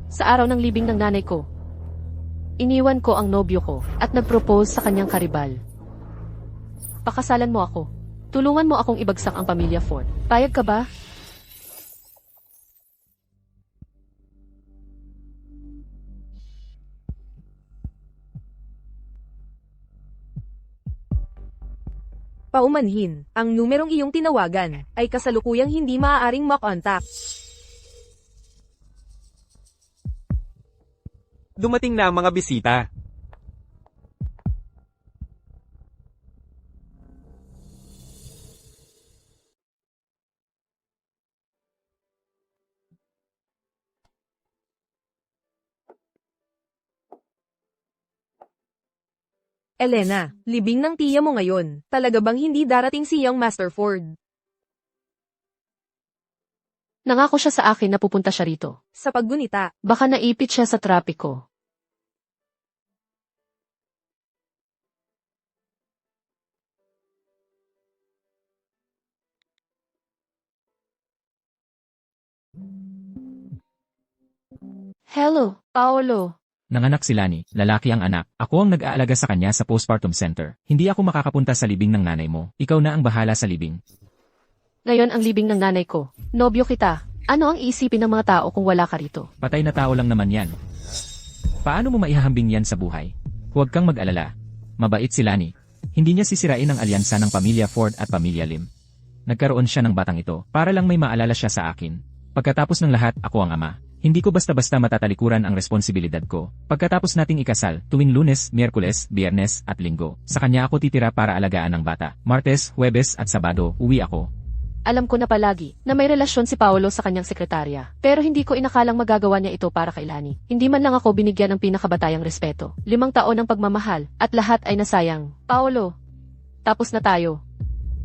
Sa araw ng libing ng nanay ko, iniwan ko ang nobyo ko at nag-propose sa kanyang karibal. Pakasalan mo ako. Tulungan mo akong ibagsak ang pamilya Ford. Payag ka ba? Paumanhin, ang numerong iyong tinawagan ay kasalukuyang hindi maaaring makontak. Dumating na ang mga bisita. Elena, libing ng tiya mo ngayon. Talaga bang hindi darating si Young Master Ford? Nangako siya sa akin na pupunta siya rito. Sa paggunita, Baka naipit siya sa trapiko. Hello, Paolo. Nanganak si Lani, lalaki ang anak. Ako ang nag-aalaga sa kanya sa postpartum center. Hindi ako makakapunta sa libing ng nanay mo. Ikaw na ang bahala sa libing. Ngayon ang libing ng nanay ko. Nobyo kita. Ano ang iisipin ng mga tao kung wala ka rito? Patay na tao lang naman yan. Paano mo maihahambing yan sa buhay? Huwag kang mag-alala. Mabait si Lani. Hindi niya sisirain ang alyansa ng pamilya Ford at pamilya Lim. Nagkaroon siya ng batang ito para lang may maalala siya sa akin. Pagkatapos ng lahat, ako ang ama. Hindi ko basta-basta matatalikuran ang responsibilidad ko. Pagkatapos nating ikasal, tuwing Lunes, Miyerkules, Biyernes at Linggo, sa kanya ako titira para alagaan ang bata. Martes, Huwebes at Sabado, uwi ako. Alam ko na palagi na may relasyon si Paolo sa kanyang sekretarya. Pero hindi ko inakalang magagawa niya ito para kay Lani. Hindi man lang ako binigyan ng pinakabatayang respeto. 5 taon ng pagmamahal at lahat ay nasayang. Paolo, tapos na tayo.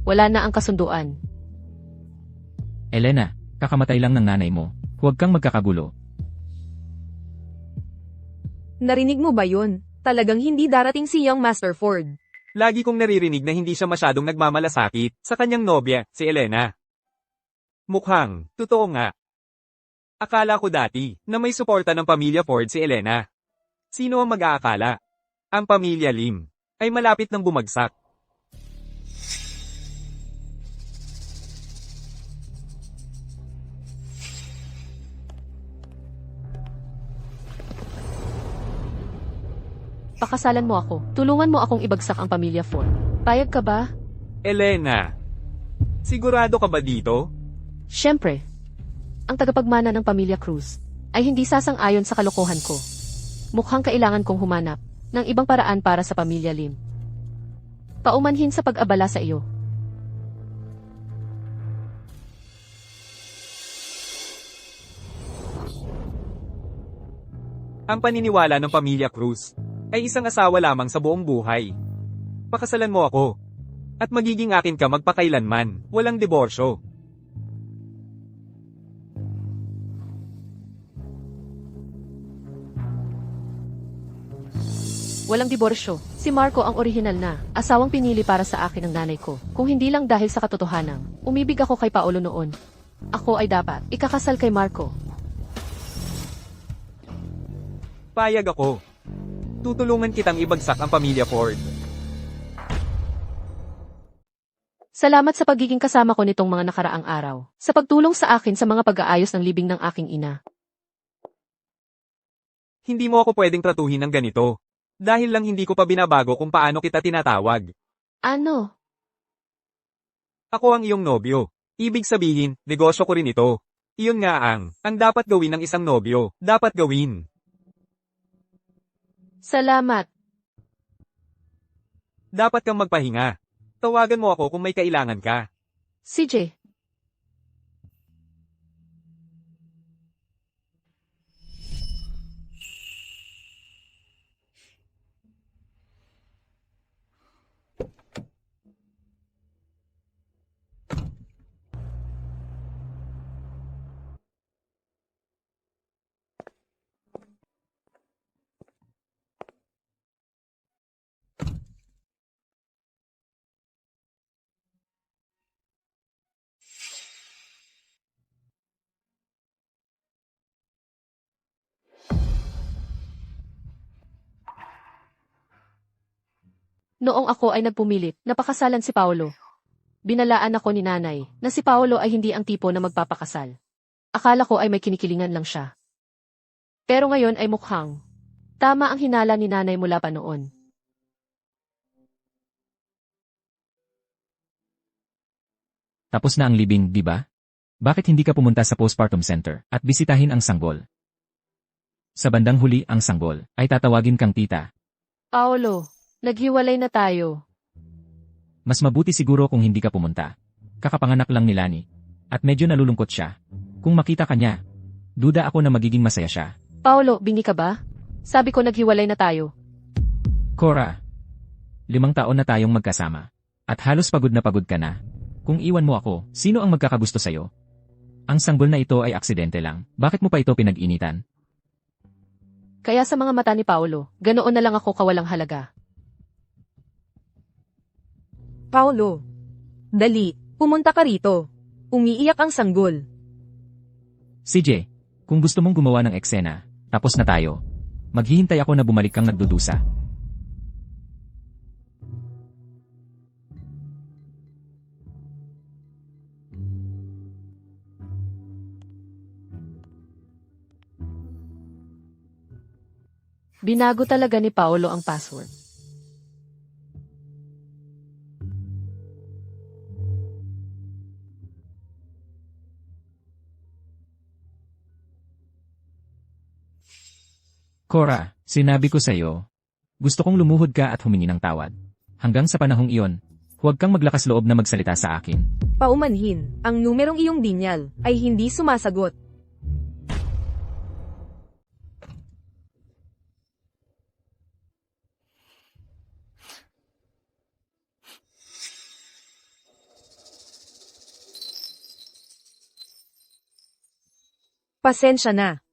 Wala na ang kasunduan. Elena, kakamatay lang ng nanay mo. Huwag kang magkakagulo. narinig mo ba yun? Talagang hindi darating si Young Master Ford. Lagi kong naririnig na hindi siya masyadong nagmamalasakit sa kanyang nobya, si Elena. Mukhang, totoo nga. Akala ko dati na may suporta ng pamilya Ford si Elena. Sino ang mag-aakala? Ang pamilya Lim ay malapit ng bumagsak. Pakasalan mo ako. Tulungan mo akong ibagsak ang pamilya Ford. Payag ka ba? Elena, sigurado ka ba dito? Siyempre. Ang tagapagmana ng pamilya Cruz ay hindi sasang-ayon sa kalokohan ko. Mukhang kailangan kong humanap ng ibang paraan para sa pamilya Lim. Paumanhin sa pag-abala sa iyo. Ang paniniwala ng pamilya Cruz ay isang asawa lamang sa buong buhay. Pakasalan mo ako. At magiging akin ka magpakailanman, walang diborsyo. Walang diborsyo. Si Marco ang orihinal na asawang pinili para sa akin ng nanay ko. Kung hindi lang dahil sa katotohanan, umibig ako kay Paolo noon. Ako ay dapat ikakasal kay Marco. Payag ako. Tutulungan kitang ibagsak ang pamilya Ford. Salamat sa pagiging kasama ko nitong mga nakaraang araw. Sa pagtulong sa akin sa mga pag-aayos ng libing ng aking ina. Hindi mo ako pwedeng tratuhin ng ganito. Dahil lang hindi ko pa binabago kung paano kita tinatawag. Ano? Ako ang iyong nobyo. Ibig sabihin, negosyo ko rin ito. Iyon nga ang dapat gawin ng isang nobyo. Dapat gawin. Salamat. Dapat kang magpahinga. Tawagan mo ako kung may kailangan ka. CJ. Noong ako ay nagpumilit, napakasalan si Paolo. Binalaan ako ni nanay na si Paolo ay hindi ang tipo na magpapakasal. Akala ko ay may kinikilingan lang siya. Pero ngayon ay mukhang tama ang hinala ni nanay mula pa noon. Tapos na ang libing, di ba? Bakit hindi ka pumunta sa postpartum center at bisitahin ang sanggol? Sa bandang huli ang sanggol ay tatawagin kang tita. Paolo, naghiwalay na tayo. Mas mabuti siguro kung hindi ka pumunta. Kakapanganak lang ni Lani. At medyo nalulungkot siya. Kung makita ka niya, duda ako na magiging masaya siya. Paolo, bingi ka ba? Sabi ko naghiwalay na tayo. Cora, 5 taon na tayong magkasama. At halos pagod na pagod ka na. Kung iwan mo ako, sino ang magkakagusto sa'yo? Ang sanggol na ito ay aksidente lang. Bakit mo pa ito pinag-initan? Kaya sa mga mata ni Paolo, ganoon na lang ako kawalang halaga. Paolo. Dali, pumunta ka rito. Umiiyak ang sanggol. CJ, kung gusto mong gumawa ng eksena, tapos na tayo. Maghihintay ako na bumalik kang nagdudusa. Binago talaga ni Paolo ang password. Cora, sinabi ko sa'yo. Gusto kong lumuhod ka at humingi ng tawad. Hanggang sa panahong iyon, huwag kang maglakas loob na magsalita sa akin. Paumanhin, ang numerong iyong dinyal ay hindi sumasagot. Pasensya na.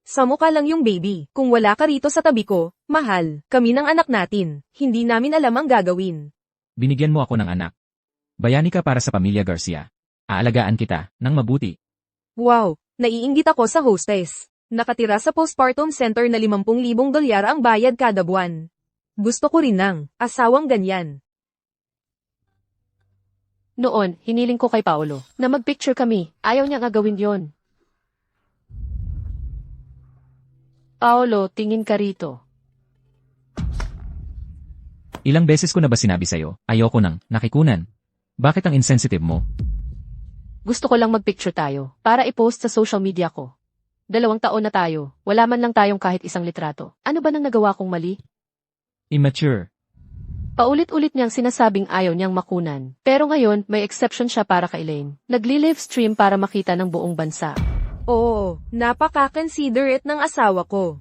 Sa mukha lang yung baby. Kung wala ka rito sa tabi ko, mahal, kami ng anak natin. Hindi namin alam ang gagawin. Binigyan mo ako ng anak. Bayani ka para sa pamilya Garcia. Aalagaan kita, ng mabuti. Wow, naiinggit ako sa hostess. Nakatira sa postpartum center na 50,000 dolyar ang bayad kada buwan. Gusto ko rin ng asawang ganyan. Noon, hiniling ko kay Paolo na magpicture kami. Ayaw niya nga gawin yon. Paolo, tingin ka rito. Ilang beses ko na ba sinabi sa'yo, ayoko nang nakikunan. Bakit ang insensitive mo? Gusto ko lang magpicture tayo para i-post sa social media ko. 2 taon na tayo, wala man lang tayong kahit isang litrato. Ano ba nang nagawa kong mali? Immature. Paulit-ulit niyang sinasabing ayaw niyang makunan. Pero ngayon, may exception siya para kay Elaine. Nagli-live stream para makita ng buong bansa. Oo, napaka-considerate ng asawa ko.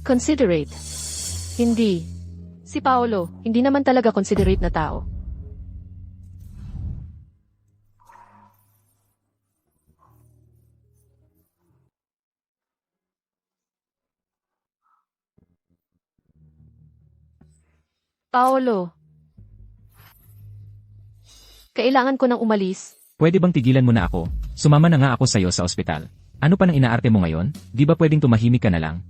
Considerate. Hindi. Si Paolo, hindi naman talaga considerate na tao. Paolo. Kailangan ko nang umalis. Pwede bang tigilan mo na ako? Sumama na nga ako sa'yo sa ospital. Ano pa nang inaarte mo ngayon? Di ba pwedeng tumahimik ka na lang?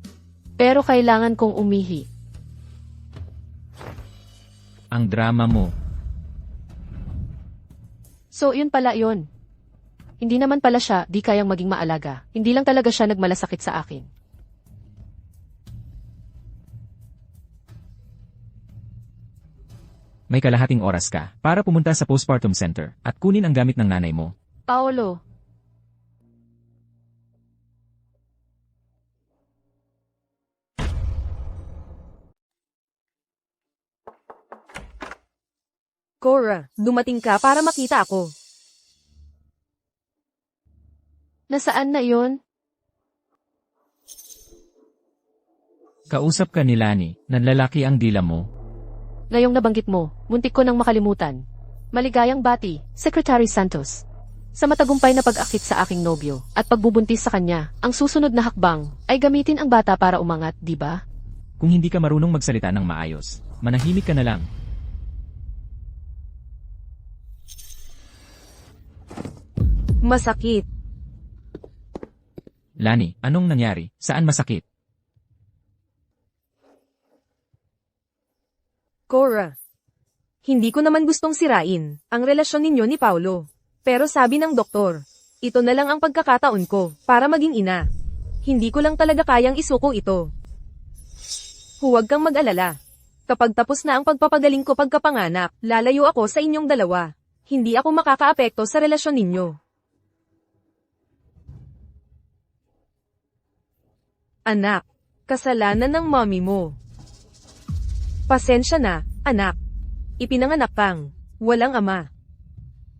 Pero kailangan kong umihi. Ang drama mo. So, yun pala yun. Hindi naman pala siya di kayang maging maalaga. Hindi lang talaga siya nagmalasakit sa akin. May kalahating oras ka para pumunta sa postpartum center at kunin ang gamit ng nanay mo. Paolo. Cora, dumating ka para makita ako. Nasaan na yun? Kausap ka ni Lani, nanlalaki ang dila mo. Ngayong nabanggit mo, muntik ko nang makalimutan. Maligayang bati, Secretary Santos. Sa matagumpay na pag-akit sa aking nobyo at pagbubuntis sa kanya, ang susunod na hakbang ay gamitin ang bata para umangat, di ba? Kung hindi ka marunong magsalita ng maayos, manahimik ka na lang. Masakit. Lani, anong nangyari? Saan masakit? Cora. Hindi ko naman gustong sirain ang relasyon ninyo ni Paulo. Pero sabi ng doktor, ito na lang ang pagkakataon ko para maging ina. Hindi ko lang talaga kayang isuko ito. Huwag kang mag-alala. Kapag tapos na ang pagpapagaling ko pagkapanganak, lalayo ako sa inyong dalawa. Hindi ako makakaapekto sa relasyon ninyo. Anak, kasalanan ng mommy mo. Pasensya na, anak. Ipinanganak kang walang ama.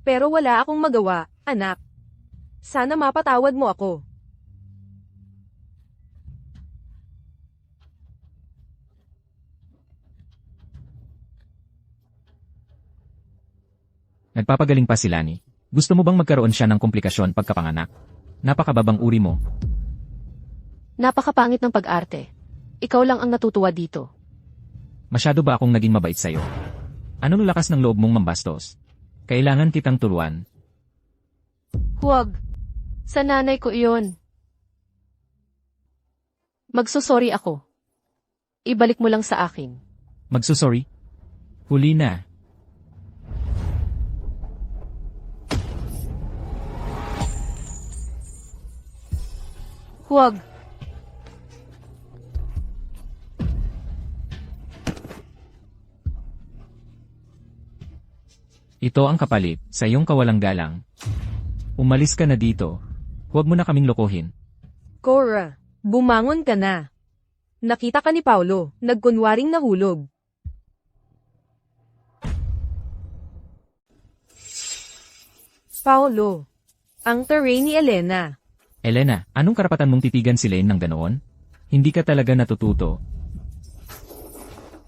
Pero wala akong magawa, anak. Sana mapatawad mo ako. Nagpapagaling pa si Lani. Gusto mo bang magkaroon siya ng komplikasyon pagkapanganak? Napakababang uri mo. Napakapangit ng pag-arte. Ikaw lang ang natutuwa dito. Masyado ba akong naging mabait sa'yo? Anong lakas ng loob mong mambastos? Kailangan kitang turuan. Huwag. Sa nanay ko iyon. Magsusorry ako. Ibalik mo lang sa akin. Magsusorry? Huli na. Huwag. Ito ang kapalit sa iyong kawalang galang. Umalis ka na dito. Huwag mo na kaming lokohin. Cora, bumangon ka na. Nakita ka ni Paulo, nagkunwaring nahulog. Paulo, ang terrain ni Elena. Elena, anong karapatan mong titigan si Lane ng ganoon? Hindi ka talaga natututo.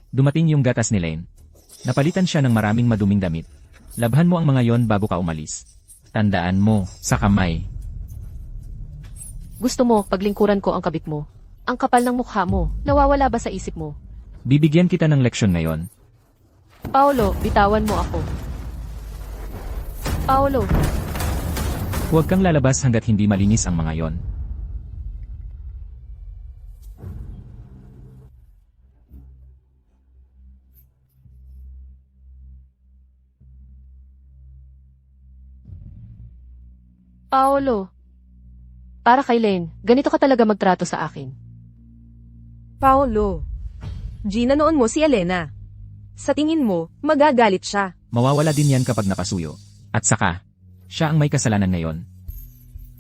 Dumating yung gatas ni Lane. Napalitan siya ng maraming maduming damit. Labhan mo ang mga yon bago ka umalis. Tandaan mo, sa kamay. Gusto mo, paglingkuran ko ang kabit mo. Ang kapal ng mukha mo, nawawala ba sa isip mo? Bibigyan kita ng leksyon ngayon. Paolo, bitawan mo ako. Paolo, Huwag kang lalabas hanggat hindi malinis ang mga yon. Paolo. Para kay Len, ganito ka talaga magtrato sa akin. Paulo. Gina noon mo si Elena. Sa tingin mo, magagalit siya. Mawawala din yan kapag napasuyo. At saka, siya ang may kasalanan ngayon.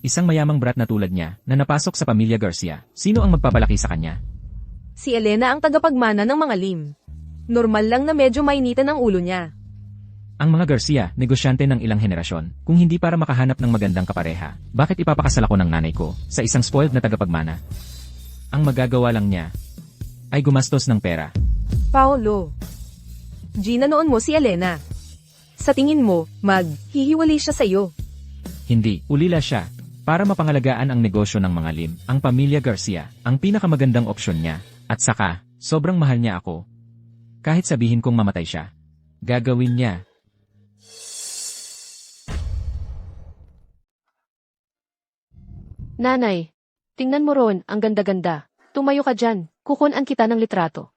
Isang mayamang brat na tulad niya na napasok sa pamilya Garcia. Sino ang magpapalaki sa kanya? Si Elena ang tagapagmana ng mga lim. Normal lang na medyo mainitan ang ulo niya. Ang mga Garcia, negosyante ng ilang henerasyon. Kung hindi para makahanap ng magandang kapareha, bakit ipapakasal ako ng nanay ko sa isang spoiled na tagapagmana? Ang magagawa lang niya ay gumastos ng pera. Paulo. Gina noon mo si Elena. Sa tingin mo, maghihiwalay siya sa iyo. Hindi, ulila siya. Para mapangalagaan ang negosyo ng mga lim, ang pamilya Garcia, ang pinakamagandang opsyon niya. At saka, sobrang mahal niya ako. Kahit sabihin kong mamatay siya, gagawin niya. Nanay, tingnan mo ron, ang ganda-ganda. Tumayo ka dyan, kukunan kita ng litrato.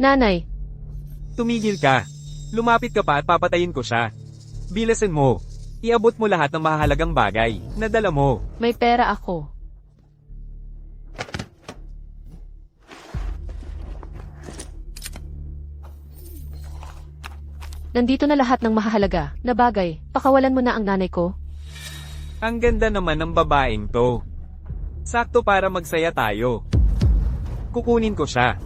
Nanay, Tumigil ka. Lumapit ka pa at papatayin ko siya. Bilasan mo. Iabot mo lahat ng mahalagang bagay na dala mo. may pera ako. Nandito na lahat ng mahalaga na bagay. Pakawalan mo na ang nanay ko. Ang ganda naman ng babaeng to. Sakto para magsaya tayo. Kukunin ko siya.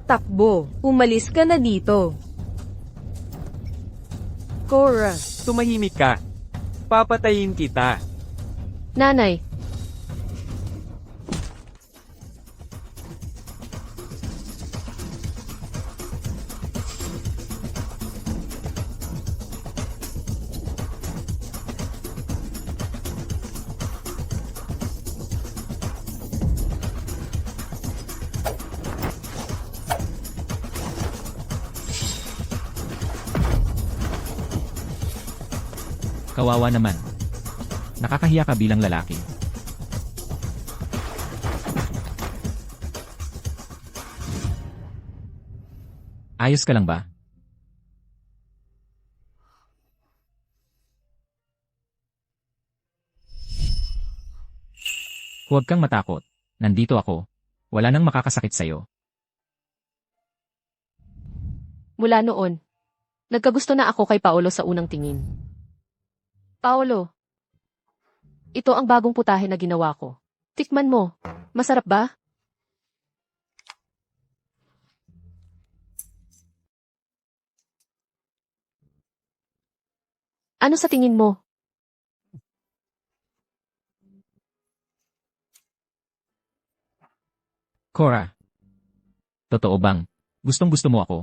Takbo, umalis ka na dito. Cora, Tumahimik ka. Papatayin kita. Nanay, Kawawa naman. Nakakahiya ka bilang lalaki. Ayos ka lang ba? Huwag kang matakot. Nandito ako. Wala nang makakasakit sa'yo. Mula noon, nagkagusto na ako kay Paolo sa unang tingin. Paolo, ito ang bagong putahe na ginawa ko. Tikman mo. Masarap ba? Ano sa tingin mo? Cora. Totoo bang? Gustong-gusto mo ako?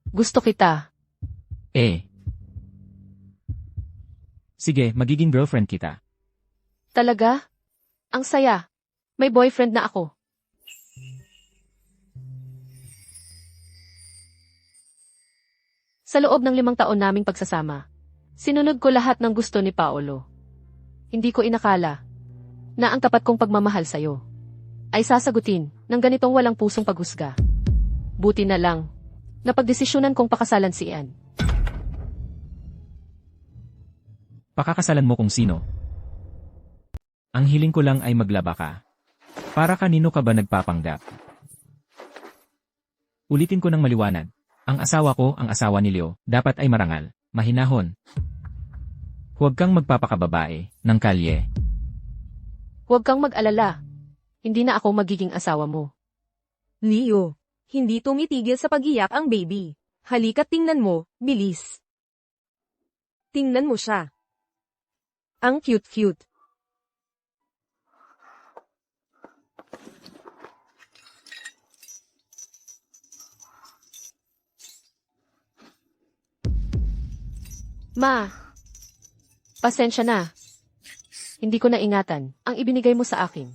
Gusto kita. Sige, magiging girlfriend kita. Talaga? Ang saya. May boyfriend na ako. Sa loob ng 5 taon naming pagsasama, sinunod ko lahat ng gusto ni Paolo. Hindi ko inakala na ang tapat kong pagmamahal sa'yo ay sasagutin ng ganitong walang pusong paghusga. Buti na lang, napagdesisyonan kong pakasalan si Ian. Pakakasalan mo kung sino. Ang hiling ko lang ay maglaba ka. Para kanino ka ba nagpapanggap? Ulitin ko ng maliwanag. Ang asawa ko, ang asawa ni Leo, dapat ay marangal, mahinahon. Huwag kang magpapakababae ng kalye. Huwag kang mag-alala. Hindi na ako magiging asawa mo. Leo, hindi tumitigil sa pag-iyak ang baby. Halika't tingnan mo, bilis. Tingnan mo siya. Ang cute-cute. Ma, pasensya na. Hindi ko naingatan ang ibinigay mo sa akin.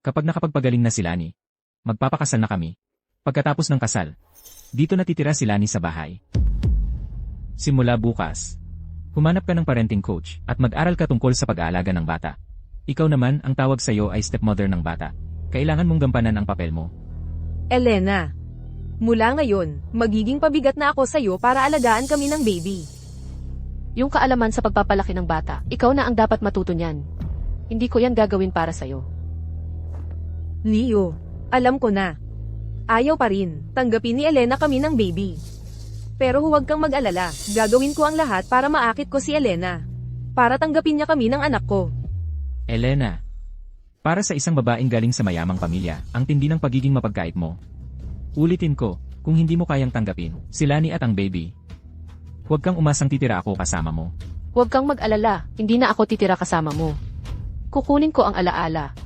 Kapag nakapagpagaling na si Lani, magpapakasal na kami. Pagkatapos ng kasal, dito natitira si Lani sa bahay. Simula bukas, humanap ka ng parenting coach at mag-aral ka tungkol sa pag-aalaga ng bata. Ikaw naman, ang tawag sa iyo ay stepmother ng bata. Kailangan mong gampanan ang papel mo. Elena, mula ngayon, magiging pabigat na ako sa'yo para alagaan kami ng baby. Yung kaalaman sa pagpapalaki ng bata, ikaw na ang dapat matuto niyan. Hindi ko yan gagawin para sa'yo. Leo, alam ko na. Ayaw pa rin, tanggapin ni Elena kami ng baby. Pero huwag kang mag-alala, gagawin ko ang lahat para maakit ko si Elena. Para tanggapin niya kami ng anak ko. Elena, para sa isang babaeng galing sa mayamang pamilya, ang tindi ng pagiging mapagkait mo. Ulitin ko, kung hindi mo kayang tanggapin, si Lani at ang baby. Huwag kang umasang titira ako kasama mo. Huwag kang mag-alala, hindi na ako titira kasama mo. Kukunin ko ang alaala.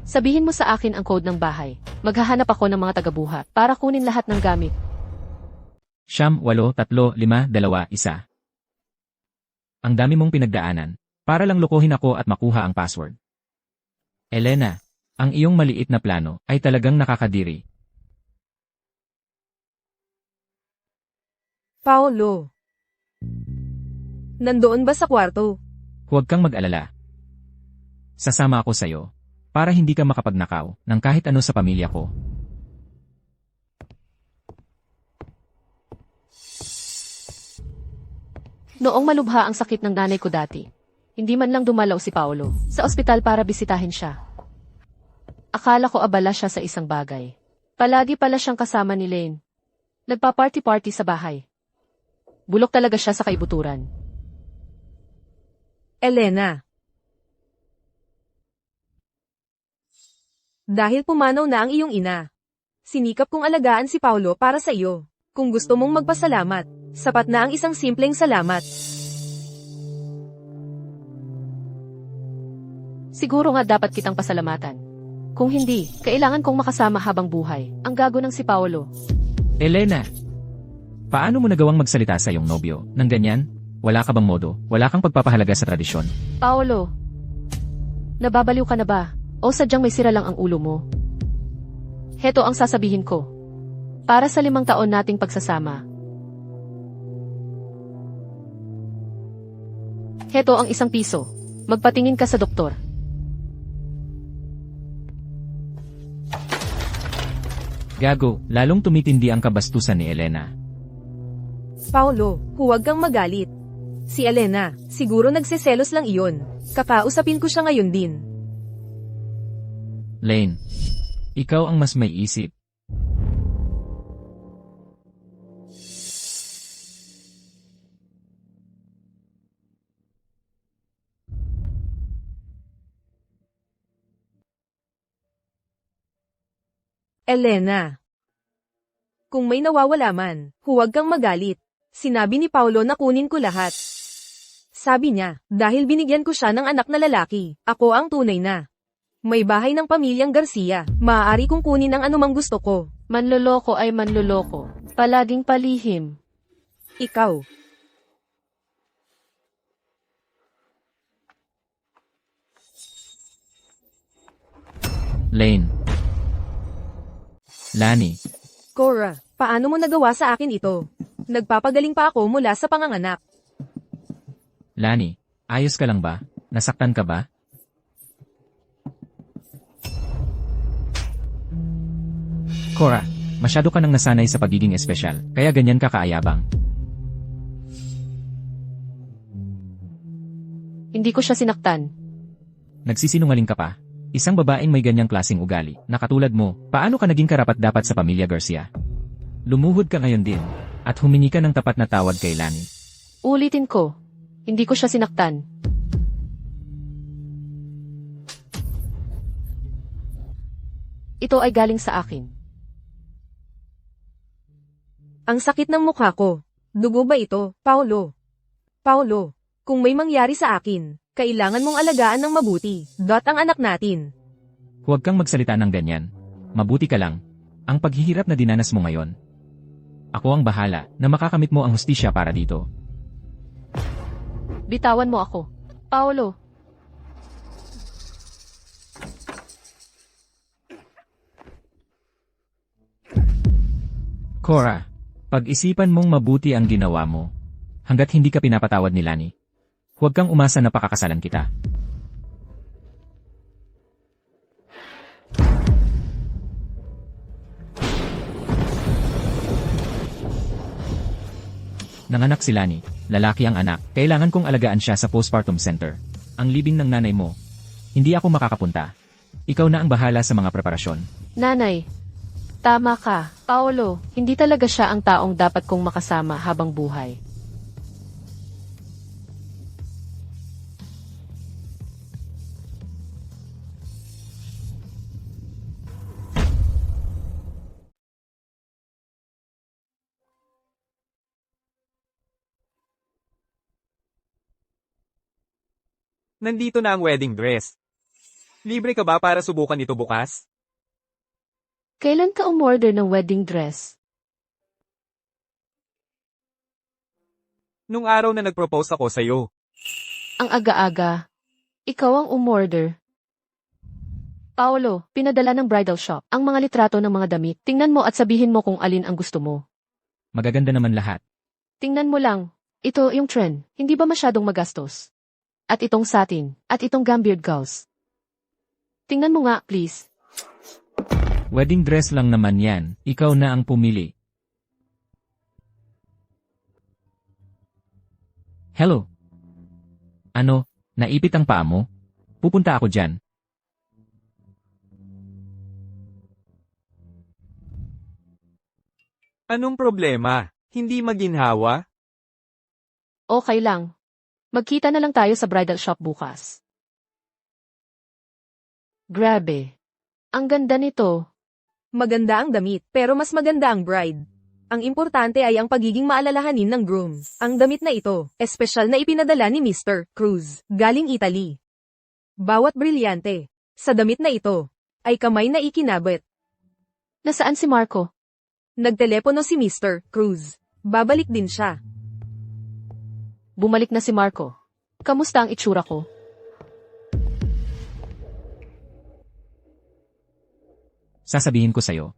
Sabihin mo sa akin ang code ng bahay. Maghahanap ako ng mga tagabuhat para kunin lahat ng gamit. 9, 8, 3, 5, 2, 1. Ang dami mong pinagdaanan, para lang lokohin ako at makuha ang password. Elena, ang iyong maliit na plano ay talagang nakakadiri. Paolo, nandoon ba sa kwarto? Huwag kang mag-alala. Sasama ako sa'yo, para hindi ka makapagnakaw ng kahit ano sa pamilya ko. Noong malubha ang sakit ng nanay ko dati, hindi man lang dumalaw si Paolo sa ospital para bisitahin siya. Akala ko abala siya sa isang bagay. Palagi pala siyang kasama ni Lane. Nagpa-party-party sa bahay. Bulok talaga siya sa kaibuturan. Elena. Dahil pumanaw na ang iyong ina, sinikap kong alagaan si Paolo para sa iyo. Kung gusto mong magpasalamat, sapat na ang isang simpleng salamat. Siguro nga dapat kitang pasalamatan. Kung hindi, kailangan kong makasama habang buhay. Ang gago ng si Paolo. Elena, paano mo nagawang magsalita sa iyong nobyo ng ganyan? Wala ka bang modo? Wala kang pagpapahalaga sa tradisyon? Paolo, nababaliw ka na ba? O sadyang may sira lang ang ulo mo? Heto ang sasabihin ko. Para sa 5 taon nating pagsasama. Heto ang 1 piso. Magpatingin ka sa doktor. Gago, lalong tumitindi ang kabastusan ni Elena. Paolo, huwag kang magalit. Si Elena, siguro nagseselos lang iyon. Kakausapin ko siya ngayon din. Lane, ikaw ang mas may isip. Elena. Kung may nawawala man, huwag kang magalit. Sinabi ni Paolo na kunin ko lahat. Sabi niya, dahil binigyan ko siya ng anak na lalaki, ako ang tunay na. May bahay ng pamilyang Garcia, maaari kong kunin ang anumang gusto ko. Manloloko ay manloloko. Palaging palihim. Ikaw. Lane. Lani, Cora, paano mo nagawa sa akin ito? Nagpapagaling pa ako mula sa panganganak. Lani, ayos ka lang ba? Nasaktan ka ba? Cora, masyado ka nang nasanay sa pagiging espesyal, kaya ganyan ka kaayabang. Hindi ko siya sinaktan. Nagsisinungaling ka pa. Isang babaeng may ganyang klaseng ugali, na katulad mo, paano ka naging karapat-dapat sa pamilya Garcia? Lumuhod ka ngayon din, at humingi ka ng tapat na tawad kay Lani. Ulitin ko. Hindi ko siya sinaktan. Ito ay galing sa akin. Ang sakit ng mukha ko. Dugo ba ito, Paolo? Paolo, kung may mangyari sa akin, kailangan mong alagaan ng mabuti. Ang anak natin. Huwag kang magsalita ng ganyan. Mabuti ka lang. Ang paghihirap na dinanas mo ngayon. Ako ang bahala na makakamit mo ang hustisya para dito. Bitawan mo ako. Paolo. Cora, pag-isipan mong mabuti ang ginawa mo. Hanggat hindi ka pinapatawad ni Lani. Huwag kang umasa na pakakasalan kita. Nanganak si Lani, lalaki ang anak, kailangan kong alagaan siya sa postpartum center. Ang libing ng nanay mo, hindi ako makakapunta. Ikaw na ang bahala sa mga preparasyon. Nanay. Tama ka. Paolo, hindi talaga siya ang taong dapat kong makasama habang buhay. Nandito na ang wedding dress. Libre ka ba para subukan ito bukas? Kailan ka umorder ng wedding dress? Nung araw na nag-propose ako sa'yo. Ang aga-aga. Ikaw ang umorder. Paolo, pinadala ng bridal shop ang mga litrato ng mga damit. Tingnan mo at sabihin mo kung alin ang gusto mo. Magaganda naman lahat. Tingnan mo lang. Ito yung trend. Hindi ba masyadong magastos? At itong satin. At itong gambeard gauze. Tingnan mo nga, please. Wedding dress lang naman yan, ikaw na ang pumili. Hello? Ano, naipit ang paa mo? Pupunta ako dyan. Anong problema? Hindi maginhawa? Okay lang. Magkita na lang tayo sa bridal shop bukas. Grabe. Ang ganda nito. Maganda ang damit, pero mas maganda ang bride. Ang importante ay ang pagiging maalalahanin ng groom. Ang damit na ito, espesyal na ipinadala ni Mr. Cruz, galing Italy. Bawat brilyante, sa damit na ito, ay kamay na ikinabit. Nasaan si Marco? Nagtelepono si Mr. Cruz. Babalik din siya. Bumalik na si Marco. Kamusta ang itsura ko? Sasabihin ko sa'yo.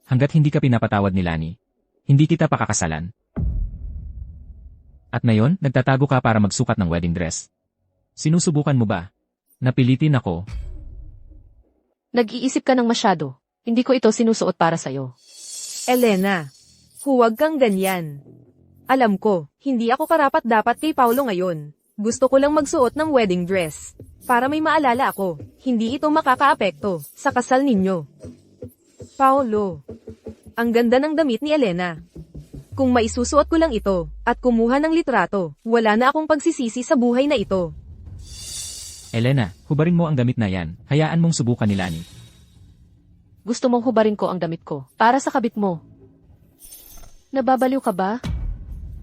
Hanggat hindi ka pinapatawad ni Lani, hindi kita pakakasalan. At ngayon, nagtatago ka para magsukat ng wedding dress. Sinusubukan mo ba? Napilitin ako. Nag-iisip ka ng masyado. Hindi ko ito sinusuot para sa'yo. Elena, huwag kang ganyan. Alam ko, hindi ako karapat-dapat kay Paulo ngayon. Gusto ko lang magsuot ng wedding dress. Para may maalala ako, hindi ito makakaapekto sa kasal ninyo. Paulo, ang ganda ng damit ni Elena. Kung maisusuot ko lang ito, at kumuha ng litrato, wala na akong pagsisisi sa buhay na ito. Elena, hubarin mo ang damit na yan. Hayaan mong subukan ni Lani. Gusto mong hubarin ko ang damit ko para sa kabit mo. Nababaliw ka ba?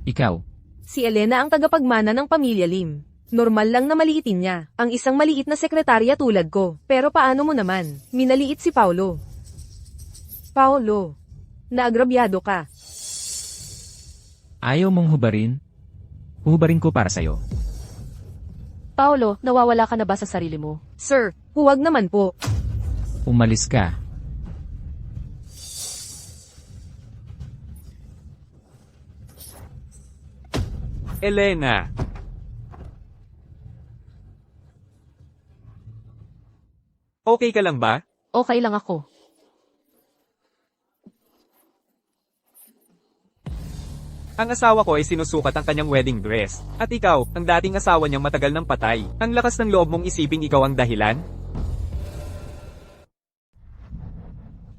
Ikaw, Si Elena ang tagapagmana ng pamilya Lim. Normal lang na maliitin niya, ang isang maliit na sekretarya tulad ko. Pero paano mo naman? Minaliit si Paulo. Paulo, naagrabyado ka. ayaw mong hubarin? Hubarin ko para sa'yo. Paolo, nawawala ka na ba sa sarili mo? Sir, huwag naman po. Umalis ka. Elena! Okay ka lang ba? Okay lang ako. Ang asawa ko ay sinusukat ang kanyang wedding dress. At ikaw, ang dating asawa niyang matagal ng patay. Ang lakas ng loob mong isiping ikaw ang dahilan?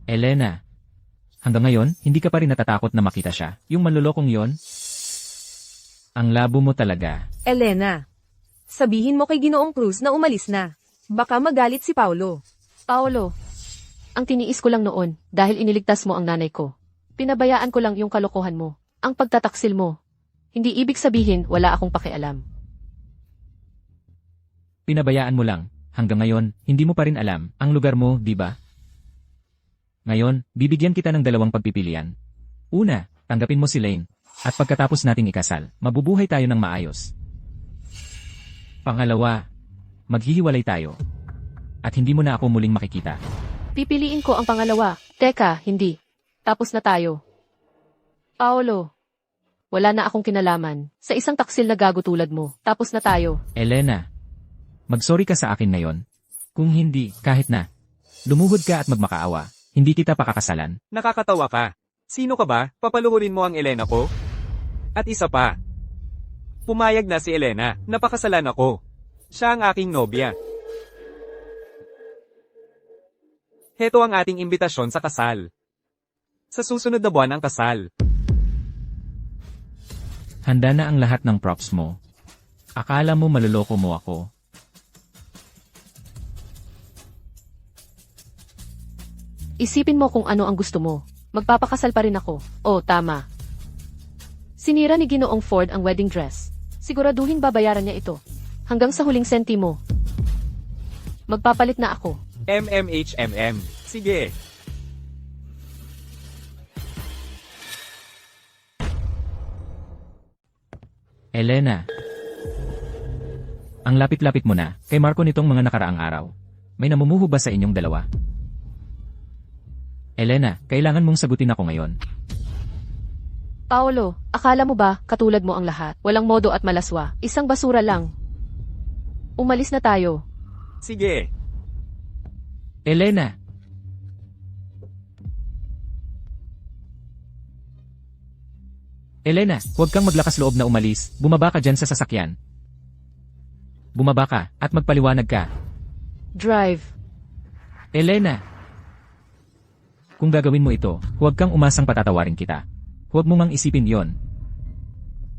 Elena, hanggang ngayon, hindi ka pa rin natatakot na makita siya. Yung manlolokong yon? Ang labo mo talaga. Elena, sabihin mo kay Ginoong Cruz na umalis na. Baka magalit si Paulo. Paolo, ang tiniis ko lang noon dahil iniligtas mo ang nanay ko. Pinabayaan ko lang yung kalokohan mo. Ang pagtataksil mo. Hindi ibig sabihin wala akong pakialam. Pinabayaan mo lang. Hanggang ngayon, hindi mo pa rin alam ang lugar mo, di ba? Ngayon, bibigyan kita ng dalawang pagpipilian. Una, tanggapin mo si Lane. At pagkatapos nating ikasal, mabubuhay tayo ng maayos. Pangalawa, maghihiwalay tayo. At hindi mo na ako muling makikita. Pipiliin ko ang pangalawa. Teka, hindi. Tapos na tayo. Paolo, wala na akong kinalaman sa isang taksil na gago tulad mo. Tapos na tayo. Elena, magsorry ka sa akin ngayon. Kung hindi, kahit na. Lumuhod ka at magmakaawa. Hindi kita pakakasalan. Nakakatawa ka. Sino ka ba? Papaluhurin mo ang Elena ko? At isa pa. Pumayag na si Elena. Napakasalan ako. Siya ang aking nobya. Heto ang ating imbitasyon sa kasal. Sa susunod na buwan ang kasal. Handa na ang lahat ng props mo. Akala mo maluloko mo ako. Isipin mo kung ano ang gusto mo. Magpapakasal pa rin ako. Oh, tama. Sinira ni Ginoong Ford ang wedding dress. Siguraduhin babayaran niya ito. Hanggang sa huling sentimo. Magpapalit na ako. MMHMM. Sige. Elena. Ang lapit-lapit mo na kay Marco nitong mga nakaraang araw. May namumuho ba sa inyong dalawa? Elena, kailangan mong sagutin ako ngayon. Paolo, akala mo ba katulad mo ang lahat? Walang modo at malaswa. Isang basura lang. Umalis na tayo. Sige. Elena! Elena, huwag kang maglakas loob na umalis. Bumaba ka dyan sa sasakyan. Bumaba ka at magpaliwanag ka. Drive. Elena! Kung gagawin mo ito, huwag kang umasang patatawarin kita. Huwag mo mang isipin yon.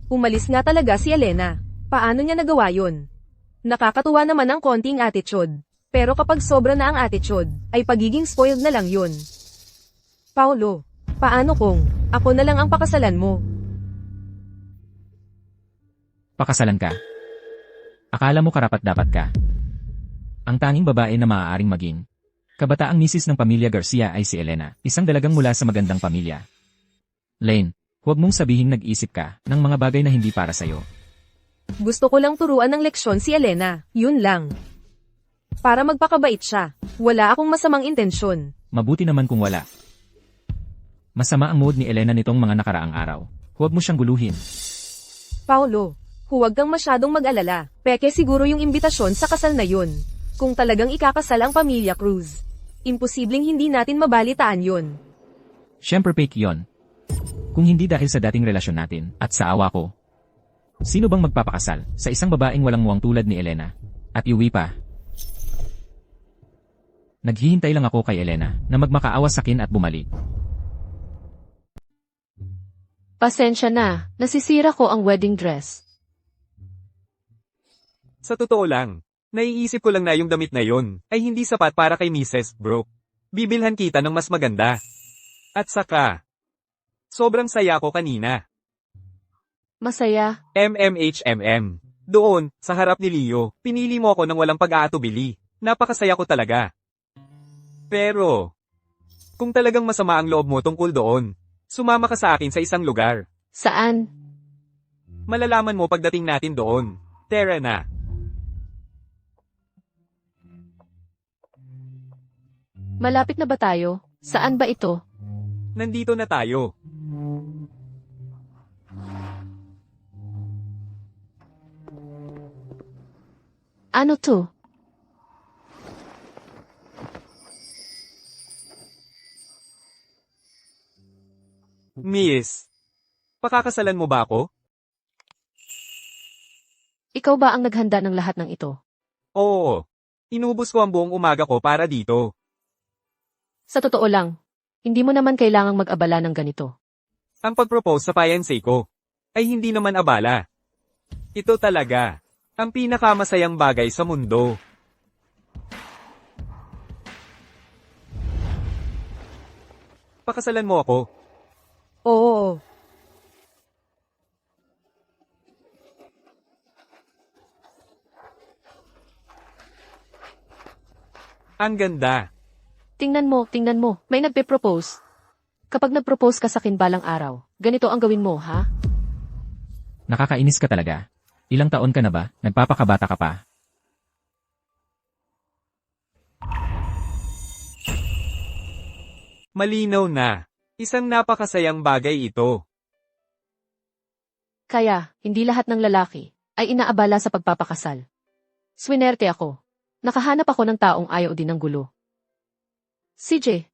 Umalis nga talaga si Elena. Paano niya nagawa yun? Nakakatuwa naman ang konting attitude. Pero kapag sobra na ang attitude, ay pagiging spoiled na lang yun. Paulo, paano kung ako na lang ang pakasalan mo? Pakasalan ka. Akala mo karapat-dapat ka. Ang tanging babae na maaaring maging kabataang misis ng pamilya Garcia ay si Elena, isang dalagang mula sa magandang pamilya. Lane, huwag mong sabihing nag-isip ka ng mga bagay na hindi para sa'yo. Gusto ko lang turuan ng leksyon si Elena, yun lang. Para magpakabait siya, wala akong masamang intensyon. Mabuti naman kung wala. Masama ang mood ni Elena nitong mga nakaraang araw. Huwag mo siyang guluhin. Paolo, huwag kang masyadong mag-alala. Peke siguro yung imbitasyon sa kasal na yun. Kung talagang ikakasal ang pamilya Cruz, imposibleng hindi natin mabalitaan yun. Siyempre fake yon. Kung hindi dahil sa dating relasyon natin, at sa awa ko. Sino bang magpapakasal sa isang babaeng walang muwang tulad ni Elena? At iuwi pa. Naghihintay lang ako kay Elena na magmakaawa sa akin at bumalik. Pasensya na, nasisira ko ang wedding dress. Sa totoo lang, naiisip ko lang na yung damit na yon ay hindi sapat para kay Mrs. Brooke. Bibilhan kita ng mas maganda. At saka, sobrang saya ko kanina. Masaya, MMHMM. Doon, sa harap ni Leo, pinili mo ako ng walang pag-aatubili. Napakasaya ko talaga. Pero, kung talagang masama ang loob mo tungkol doon, sumama ka sa akin sa isang lugar. saan? Malalaman mo pagdating natin doon. Tara na. Malapit na ba tayo? Saan ba ito? Nandito na tayo. Ano to? Miss, pakakasalan mo ba ako? Ikaw ba ang naghanda ng lahat ng ito? Oo. Inubos ko ang buong umaga ko para dito. Sa totoo lang, hindi mo naman kailangang mag-abala ng ganito. Ang pag-propose sa fiancé ko ay hindi naman abala. Ito talaga ang pinakamasayang bagay sa mundo. Pakasalan mo ako. Oo. Ang ganda. Tingnan mo, may nagpe-propose. Kapag nag-propose ka sa akin balang araw, ganito ang gawin mo, ha? Nakakainis ka talaga. Ilang taon ka na ba? Nagpapakabata ka pa. Malinaw na. Isang napakasayang bagay ito. Kaya, hindi lahat ng lalaki ay inaabala sa pagpapakasal. Swinerte ako. Nakahanap ako ng taong ayaw din ng gulo. CJ.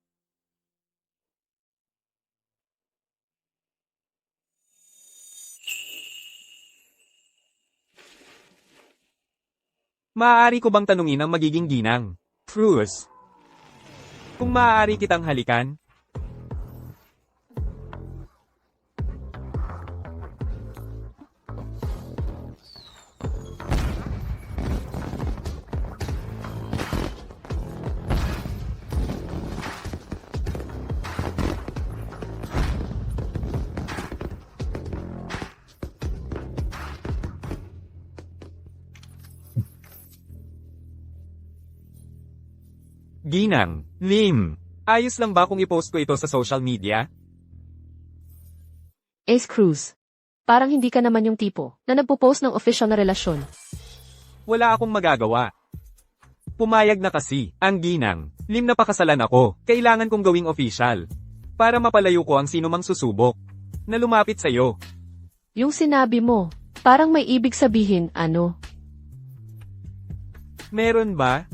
Maaari ko bang tanungin ang magiging ginang? Cruz. Kung maaari kitang halikan? Ginang, Lim, ayos lang ba kung i-post ko ito sa social media? Ace Cruz. Parang hindi ka naman yung tipo na nagpo-post ng official na relasyon. Wala akong magagawa. Pumayag na kasi, ang ginang, Lim na pakasalan ako, kailangan kong gawing official. Para mapalayo ko ang sinumang susubok na lumapit sa'yo. Yung sinabi mo, parang may ibig sabihin, ano? Meron ba?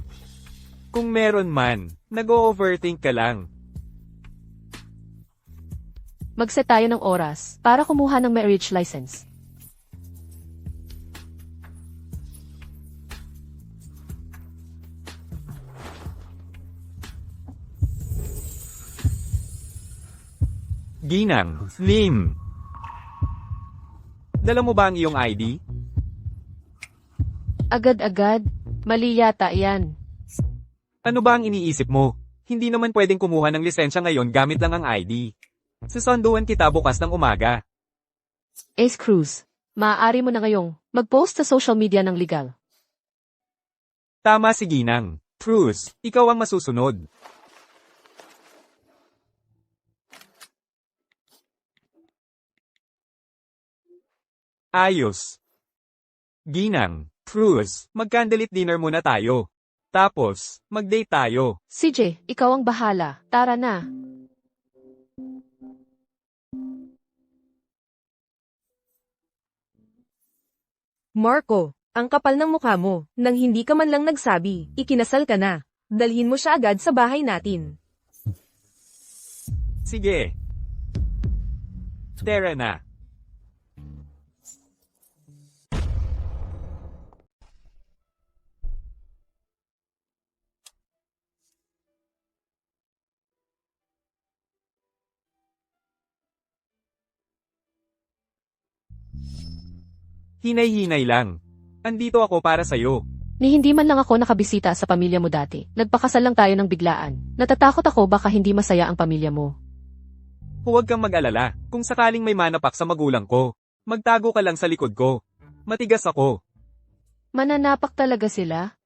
Kung meron man, nag-o-overthink ka lang. Mag-set tayo ng oras para kumuha ng marriage license. Ginang, Lim. Dala mo ba ang iyong ID? Agad-agad, mali yata yan. Ano ba ang iniisip mo? Hindi naman pwedeng kumuha ng lisensya ngayon gamit lang ang ID. Susunduan kita bukas ng umaga. Ace Cruz, maaari mo na ngayong mag-post sa social media ng legal. Tama si Ginang. Cruz, ikaw ang masusunod. Ayos. Ginang, Cruz, mag-candlelit dinner muna tayo. Tapos, mag-date tayo. CJ, ikaw ang bahala. Tara na. Marco, ang kapal ng mukha mo, nang hindi ka man lang nagsabi, ikinasal ka na. Dalhin mo siya agad sa bahay natin. Sige. Tara na. Hinay-hinay lang. Andito ako para sa'yo. Ni hindi man lang ako nakabisita sa pamilya mo dati. Nagpakasal lang tayo ng biglaan. Natatakot ako baka hindi masaya ang pamilya mo. Huwag kang mag-alala. Kung sakaling may manapak sa magulang ko, magtago ka lang sa likod ko. Matigas ako. Mananapak talaga sila?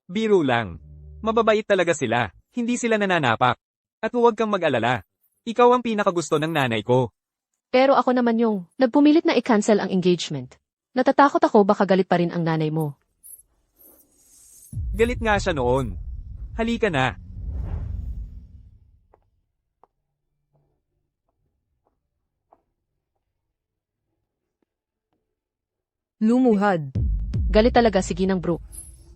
Biro lang. Mababait talaga sila. Hindi sila nananapak. At huwag kang mag-alala. Ikaw ang pinakagusto ng nanay ko. Pero ako naman yung nagpumilit na i-cancel ang engagement. Natatakot ako baka galit pa rin ang nanay mo. Galit nga siya noon. Halika na. Lumuhad. Galit talaga si Ginang Brooke.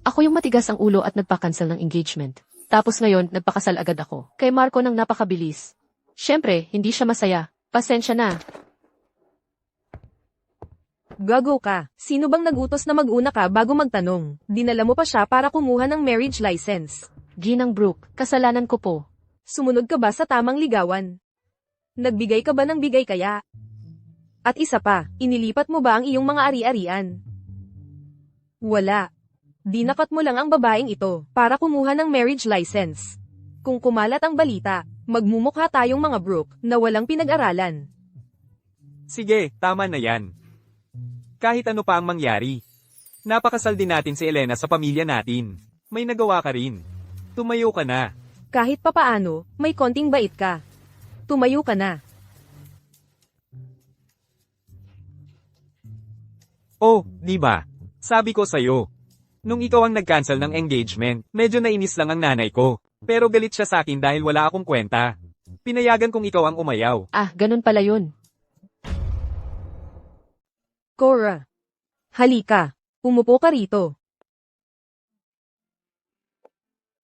Ako yung matigas ang ulo at nagpa-cancel ng engagement. Tapos ngayon, nagpakasal agad ako. Kay Marco nang napakabilis. Siyempre, hindi siya masaya. Pasensya na. Gago ka. Sino bang nagutos na mag-una ka bago magtanong? Dinala mo pa siya para kumuha ng marriage license. Ginang Brooke, kasalanan ko po. Sumunod ka ba sa tamang ligawan? Nagbigay ka ba ng bigay kaya? At isa pa, inilipat mo ba ang iyong mga ari-arian? Wala. Dinakat mo lang ang babaeng ito para kumuha ng marriage license. Kung kumalat ang balita, magmumukha tayong mga Brooke na walang pinag-aralan. Sige, tama na yan. Kahit ano pa ang mangyari. Napakasal din natin si Elena sa pamilya natin. May nagawa ka rin. Tumayo ka na. Kahit papaano, may konting bait ka. Tumayo ka na. Oh, di ba? Sabi ko sa'yo. Nung ikaw ang nag-cancel ng engagement, medyo nainis lang ang nanay ko. Pero galit siya sa akin dahil wala akong kwenta. Pinayagan kong ikaw ang umayaw. Ah, ganun pala yun. Cora. Halika. Umupo ka rito.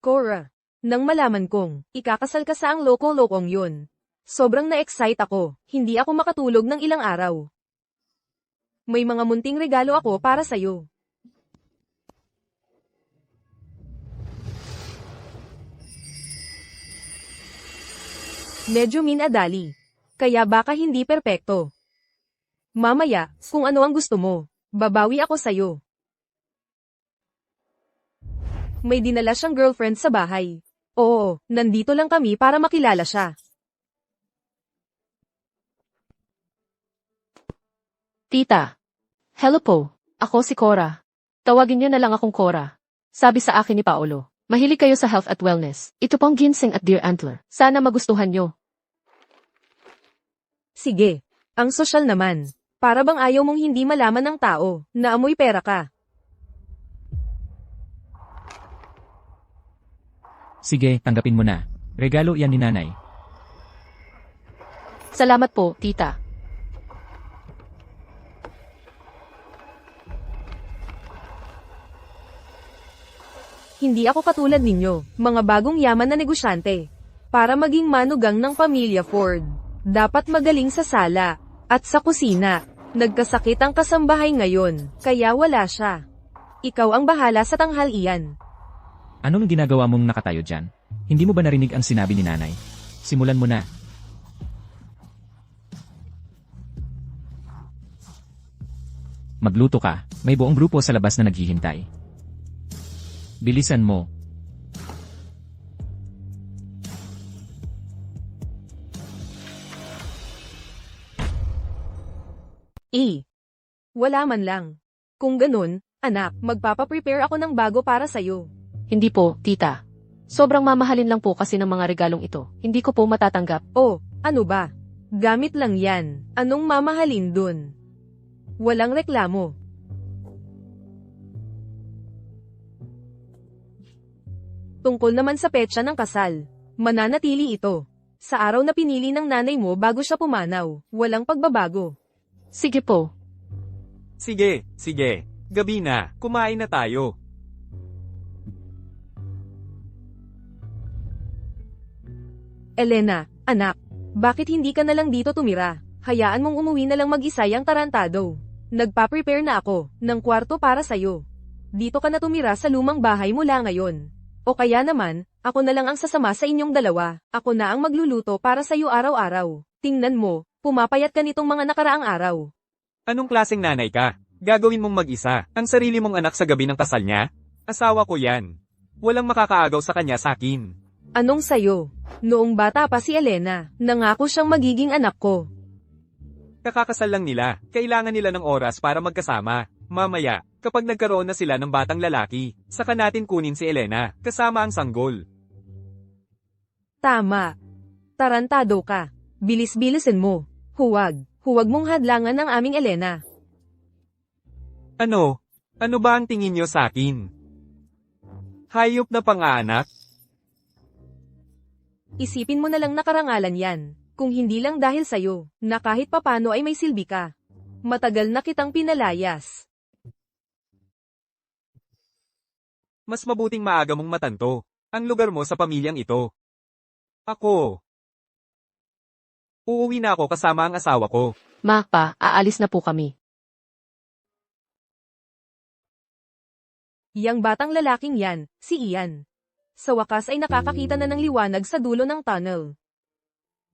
Cora. Nang malaman kong, ikakasal ka sa ang loko-lokong yun. Sobrang na-excite ako, hindi ako makatulog ng ilang araw. May mga munting regalo ako para sa'yo. Medyo minadali. Kaya baka hindi perpekto. Mamaya, kung ano ang gusto mo, babawi ako sa'yo. May dinala siyang girlfriend sa bahay. Oo, nandito lang kami para makilala siya. Tita. Hello po. Ako si Cora. Tawagin niyo na lang akong Cora. Sabi sa akin ni Paolo. Mahilig kayo sa health at wellness. Ito pong ginseng at deer antler. Sana magustuhan niyo. Sige. Ang sosyal naman. Para bang ayaw mong hindi malaman ng tao na amoy pera ka. Sige, tanggapin mo na. Regalo yan ni nanay. Salamat po, tita. Hindi ako katulad ninyo, mga bagong yaman na negosyante. Para maging manugang ng pamilya Ford, dapat magaling sa sala at sa kusina. Nagkasakit ang kasambahay ngayon, kaya wala siya. Ikaw ang bahala sa tanghalian. Anong ginagawa mong nakatayo dyan? Hindi mo ba narinig ang sinabi ni nanay? Simulan mo na. Magluto ka, may buong grupo sa labas na naghihintay. Bilisan mo. Wala man lang. Kung ganun, anak, magpapaprepare ako ng bago para sa'yo. Hindi po, tita. Sobrang mamahalin lang po kasi ng mga regalong ito. Hindi ko po matatanggap. Oh, ano ba? Gamit lang yan. Anong mamahalin dun? Walang reklamo. Tungkol naman sa petsa ng kasal, mananatili ito. Sa araw na pinili ng nanay mo bago siya pumanaw, walang pagbabago. Sige po. Sige, sige. Gabi na, kumain na tayo. Elena, anak, bakit hindi ka na lang dito tumira? Hayaan mong umuwi na lang mag-isa yang tarantado. Nagpa-prepare na ako ng kwarto para sa'yo. Dito ka na tumira sa lumang bahay mula ngayon. O kaya naman, ako na lang ang sasama sa inyong dalawa. Ako na ang magluluto para sa'yo araw-araw. Tingnan mo, pumapayat ka nitong mga nakaraang araw. Anong klaseng nanay ka? Gagawin mong mag-isa, ang sarili mong anak sa gabi ng kasal niya? Asawa ko yan. Walang makakaagaw sa kanya sa akin. Anong sayo? Noong bata pa si Elena, nangako siyang magiging anak ko. Kakakasal lang nila, kailangan nila ng oras para magkasama. Mamaya, kapag nagkaroon na sila ng batang lalaki, saka natin kunin si Elena, kasama ang sanggol. Tama. Tarantado ka. Bilis-bilisin mo. Huwag mong hadlangan ang aming Elena. Ano? Ano ba ang tingin niyo sa akin? Hayop na pang-aanak? Isipin mo na lang na karangalan yan. Kung hindi lang dahil sa'yo, na kahit papano ay may silbi ka. Matagal na kitang pinalayas. Mas mabuting maaga mong matanto, ang lugar mo sa pamilyang ito. Ako. Uuwi na ako kasama ang asawa ko. Ma, pa, aalis na po kami. Yang batang lalaking yan, si Ian. Sa wakas ay nakakakita na ng liwanag sa dulo ng tunnel.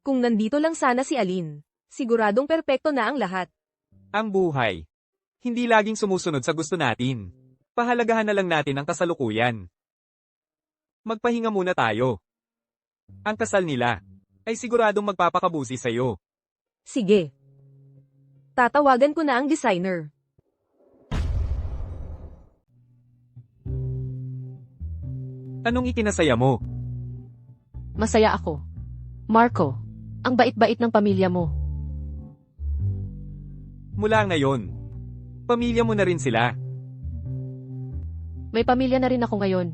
Kung nandito lang sana si Aline, siguradong perpekto na ang lahat. Ang buhay. Hindi laging sumusunod sa gusto natin. Pahalagahan na lang natin ang kasalukuyan. Magpahinga muna tayo. Ang kasal nila ay siguradong magpapakabusi sa'yo. Sige. Tatawagan ko na ang designer. Anong ikinasaya mo? Masaya ako. Marco, ang bait-bait ng pamilya mo. Mula ngayon, pamilya mo na rin sila. May pamilya na rin ako ngayon.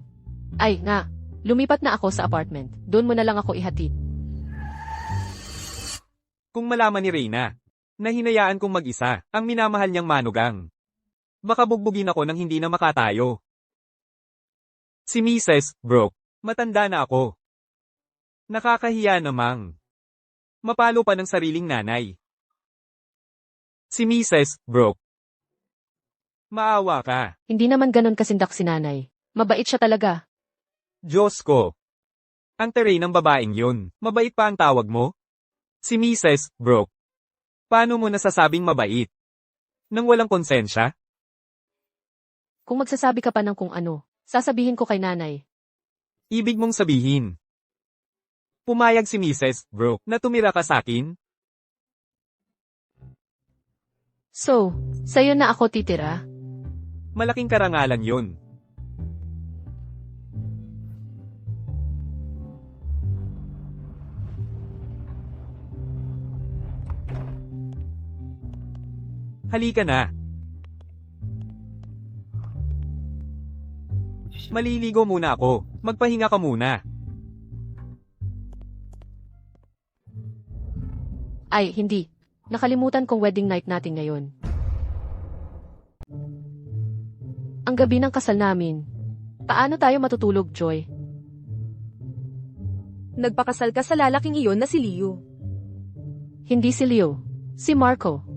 Ay, nga, lumipat na ako sa apartment. Doon mo na lang ako ihatid. Kung malaman ni Reyna, na hinayaan kong mag-isa, ang minamahal niyang manugang. Baka bugbugin ako nang hindi na makatayo. Si Mrs. Brooke, matanda na ako. Nakakahiya namang. Mapalo pa ng sariling nanay. Si Mrs. Brooke. Maawa ka. Hindi naman ganon kasindak si nanay. Mabait siya talaga. Diyos ko. Ang teray ng babaeng yun, mabait pa ang tawag mo? Si Mrs. Brooke. Paano mo nasasabing mabait? Nang walang konsensya? Kung magsasabi ka pa ng kung ano, sasabihin ko kay nanay. Ibig mong sabihin. Pumayag si Mrs. Brooke na tumira ka sa akin? So, sa'yo na ako titira? Malaking karangalan yun. Halika na. Maliligo muna ako. Magpahinga ka muna. Ay, hindi. Nakalimutan kong wedding night natin ngayon. Ang gabi ng kasal namin. Paano tayo matutulog, Joy? Nagpakasal ka sa lalaking iyon na si Leo. Hindi si Leo. Si Marco.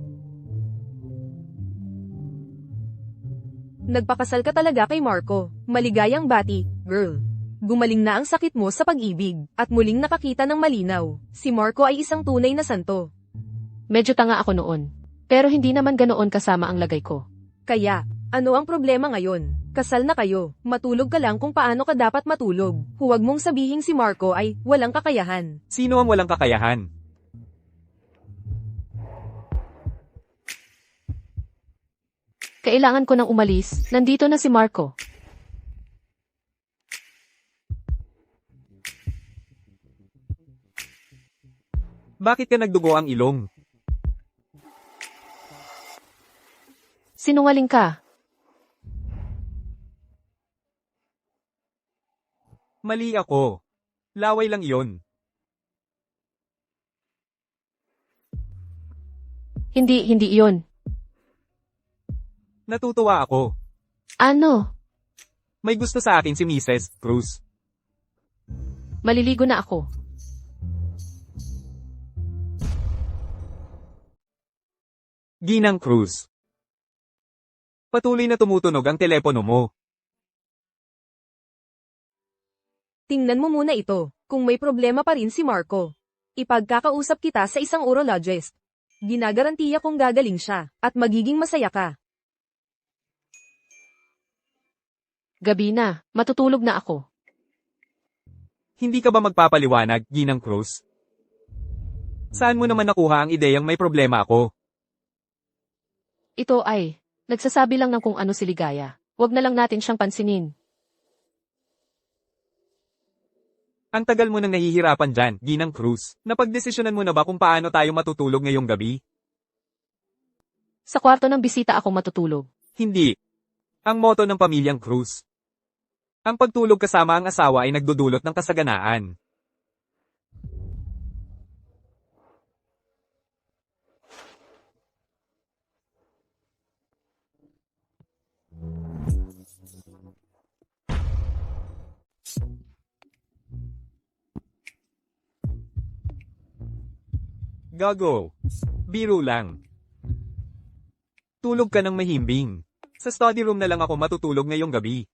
Nagpakasal ka talaga kay Marco. Maligayang bati, girl. Gumaling na ang sakit mo sa pag-ibig, at muling nakakita ng malinaw. Si Marco ay isang tunay na santo. Medyo tanga ako noon. Pero hindi naman ganoon kasama ang lagay ko. Kaya, ano ang problema ngayon? Kasal na kayo, matulog ka lang kung paano ka dapat matulog. Huwag mong sabihing si Marco ay walang kakayahan. Sino ang walang kakayahan? Kailangan ko nang umalis. Nandito na si Marco. Bakit ka nagdugo ang ilong? Sinungaling ka. Mali ako. Laway lang yon. Hindi iyon. Natutuwa ako. Ano? May gusto sa akin si Mrs. Cruz. Maliligo na ako. Ginang Cruz. Patuloy na tumutunog ang telepono mo. Tingnan mo muna ito, kung may problema pa rin si Marco. Ipagkakausap kita sa isang urologist. Ginagarantiya kong gagaling siya, at magiging masaya ka. Gabi na, matutulog na ako. Hindi ka ba magpapaliwanag, Ginang Cruz? Saan mo naman nakuha ang ideyang may problema ako? Ito ay, nagsasabi lang ng kung ano si Ligaya. Huwag na lang natin siyang pansinin. Ang tagal mo nang nahihirapan dyan, Ginang Cruz. Napagdesisyonan mo na ba kung paano tayo matutulog ngayong gabi? Sa kwarto ng bisita ako matutulog. Hindi. Ang motto ng pamilyang Cruz. Ang pagtulog kasama ang asawa ay nagdudulot ng kasaganaan. Gago. Biro lang. Tulog ka ng mahimbing. Sa study room na lang ako matutulog ngayong gabi.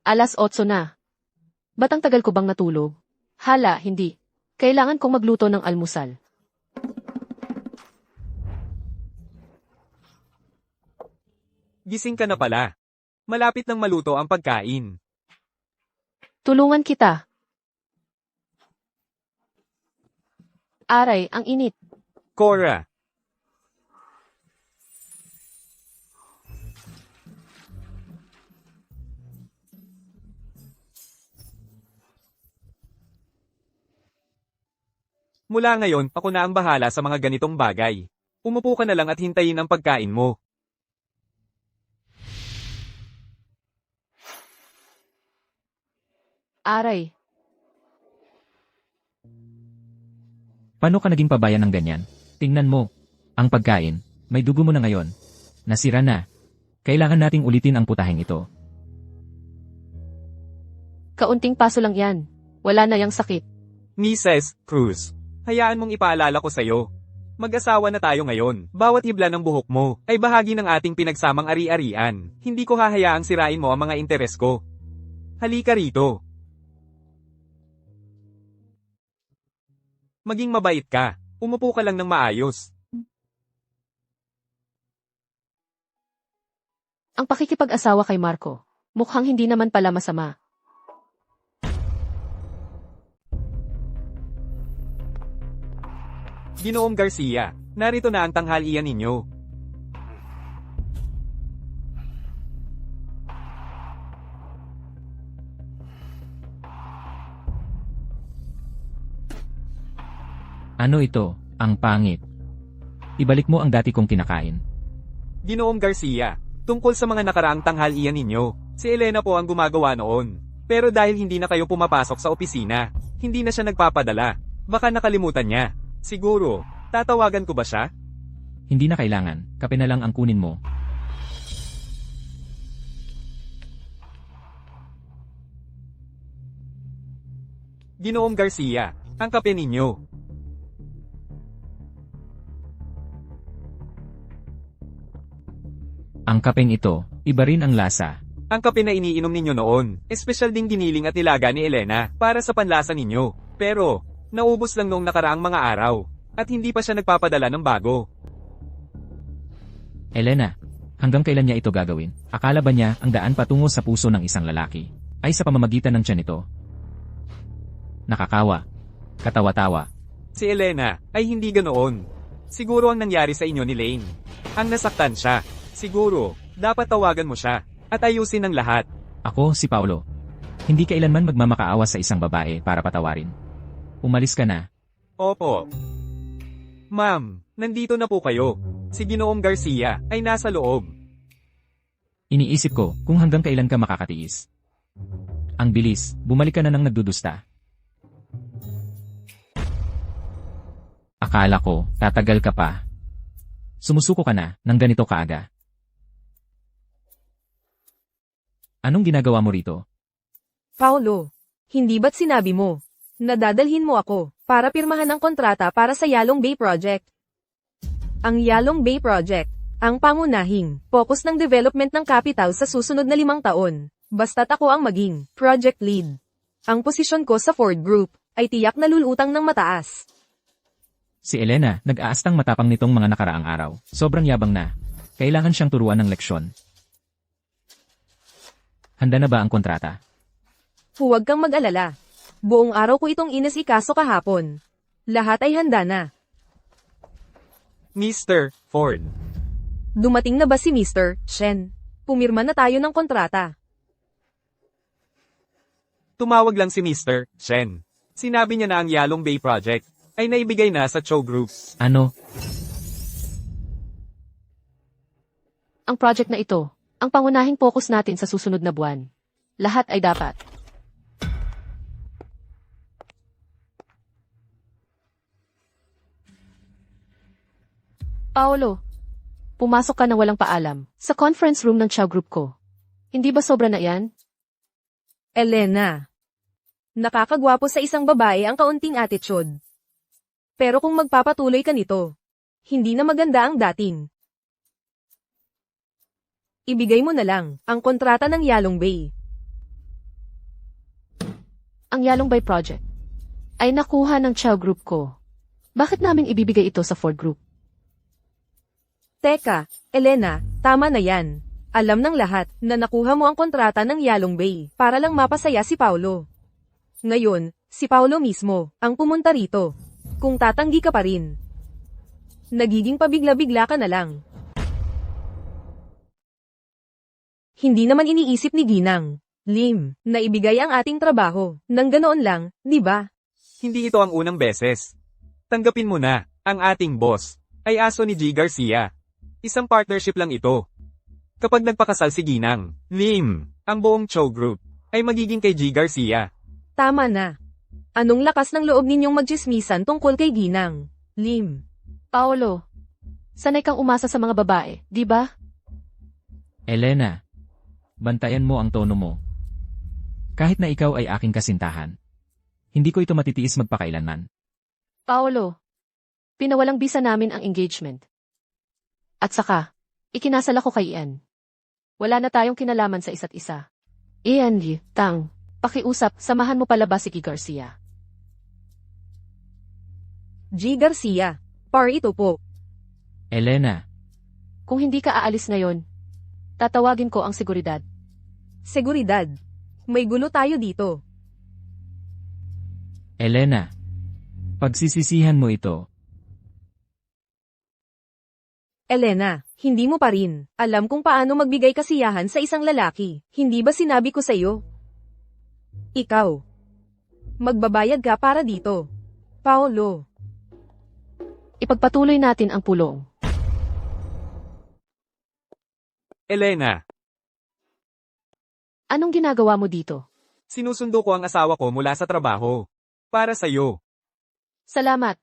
Alas 8 na. Ba't ang tagal ko bang natulog? Hala, hindi. Kailangan kong magluto ng almusal. Gising ka na pala. Malapit nang maluto ang pagkain. Tulungan kita. Aray, ang init. Cora. Mula ngayon, ako na ang bahala sa mga ganitong bagay. Umupo ka na lang at hintayin ang pagkain mo. Aray, Paano ka naging pabayan ng ganyan? Tingnan mo. Ang pagkain, may dugo mo na ngayon. Nasira na. Kailangan nating ulitin ang putaheng ito. kaunting paso lang yan. Wala na yang sakit. Mrs. Cruz, hayaan mong ipaalala ko sa'yo. Mag-asawa na tayo ngayon. Bawat hibla ng buhok mo ay bahagi ng ating pinagsamang ari-arian. Hindi ko hahayaang sirain mo ang mga interes ko. Halika rito. Maging mabait ka. Umupo ka lang ng maayos. Ang pakikipag-asawa kay Marco, mukhang hindi naman pala masama. Ginoong Garcia, narito na ang tanghalian ninyo. Ano ito? Ang pangit. Ibalik mo ang dati kong kinakain. Ginoong Garcia, tungkol sa mga nakaraang tanghalian ninyo, si Elena po ang gumagawa noon. Pero dahil hindi na kayo pumapasok sa opisina, hindi na siya nagpapadala. Baka nakalimutan niya. Siguro, tatawagan ko ba siya? Hindi na kailangan. Kape na lang ang kunin mo. Ginoong Garcia, ang kape ninyo. Ang kapeng ito, iba rin ang lasa. Ang kape na iniinom ninyo noon, espesyal ding giniling at nilaga ni Elena para sa panlasa ninyo. Pero, naubos lang noong nakaraang mga araw, at hindi pa siya nagpapadala ng bago. Elena, hanggang kailan niya ito gagawin? Akala ba niya ang daan patungo sa puso ng isang lalaki ay sa pamamagitan ng tiyan nito? Nakakawa. Katawa-tawa. Si Elena ay hindi ganoon. Siguro ang nangyari sa inyo ni Lane. Ang nasaktan siya. Siguro, Dapat tawagan mo siya, at ayusin ang lahat. Ako, si Paulo. Hindi kailanman magmamakaawa sa isang babae para patawarin. Umalis ka na. Opo. Ma'am, nandito na po kayo. Si Ginoong Garcia ay nasa loob. Iniisip ko kung hanggang kailan ka makakatiis. Ang bilis, bumalik ka na ng nagdudusta. Akala ko, tatagal ka pa. Sumusuko ka na, ng ganito kaaga. Anong ginagawa mo rito? Paulo, hindi ba't sinabi mo? Nadadalhin mo ako para pirmahan ang kontrata para sa Yalong Bay Project. Ang Yalong Bay Project, ang pangunahing focus ng development ng capital sa susunod na 5 taon. Basta't ako ang maging project lead. Ang posisyon ko sa Ford Group ay tiyak na lulutang ng mataas. Si Elena, nag-aastang matapang nitong mga nakaraang araw. Sobrang yabang na. Kailangan siyang turuan ng leksyon. Handa na ba ang kontrata? Huwag kang mag-alala. Buong araw ko itong inasikaso kahapon. Lahat ay handa na. Mr. Ford. Dumating na ba si Mr. Shen? Pumirma na tayo ng kontrata. Tumawag lang si Mr. Shen. Sinabi niya na ang Yalong Bay Project ay naibigay na sa Cho Group. Ano? Ang project na ito, ang pangunahing focus natin sa susunod na buwan. Lahat ay dapat. Paolo, pumasok ka na walang paalam sa conference room ng Chow Group ko. Hindi ba sobra na yan? Elena. Nakakagwapo sa isang babae ang kaunting attitude. Pero kung magpapatuloy ka nito, hindi na maganda ang dating. Ibigay mo na lang ang kontrata ng Yalong Bay. Ang Yalong Bay Project ay nakuha ng Chow Group ko. Bakit namin ibibigay ito sa Ford Group? Teka, Elena, tama na yan. Alam ng lahat na nakuha mo ang kontrata ng Yalong Bay para lang mapasaya si Paulo. Ngayon, si Paulo mismo ang pumunta rito. Kung tatanggi ka pa rin, nagiging pabigla-bigla ka na lang. Hindi naman iniisip ni Ginang, Lim, na ibigay ang ating trabaho. Nang ganoon lang, di ba? Hindi ito ang unang beses. Tanggapin mo na, ang ating boss ay aso ni G. Garcia. Isang partnership lang ito. Kapag nagpakasal si Ginang, Lim, ang buong Cho Group ay magiging kay G. Garcia. Tama na. Anong lakas ng loob ninyong magtsismisan tungkol kay Ginang, Lim? Paolo, sanay kang umasa sa mga babae, di ba? Elena, bantayan mo ang tono mo. Kahit na ikaw ay aking kasintahan, hindi ko ito matitiis magpakailanman. Paolo, pinawalang bisa namin ang engagement. At saka, ikinasal ako kay Ian. Wala na tayong kinalaman sa isa't isa. Ian, Tang, pakiusap, samahan mo palabas si G. Garcia. G. Garcia, par ito po. Elena, Kung hindi ka aalis ngayon, tatawagin ko ang seguridad. Seguridad. May gulo tayo dito. Elena, pagsisisihan mo ito. Elena, hindi mo pa rin alam kung paano magbigay kasiyahan sa isang lalaki. Hindi ba sinabi ko sa iyo? Ikaw. Magbabayad ka para dito. Paolo. Ipagpatuloy natin ang pulong. Elena, Anong ginagawa mo dito? sinusundo ko ang asawa ko mula sa trabaho. Para sa'yo. Salamat.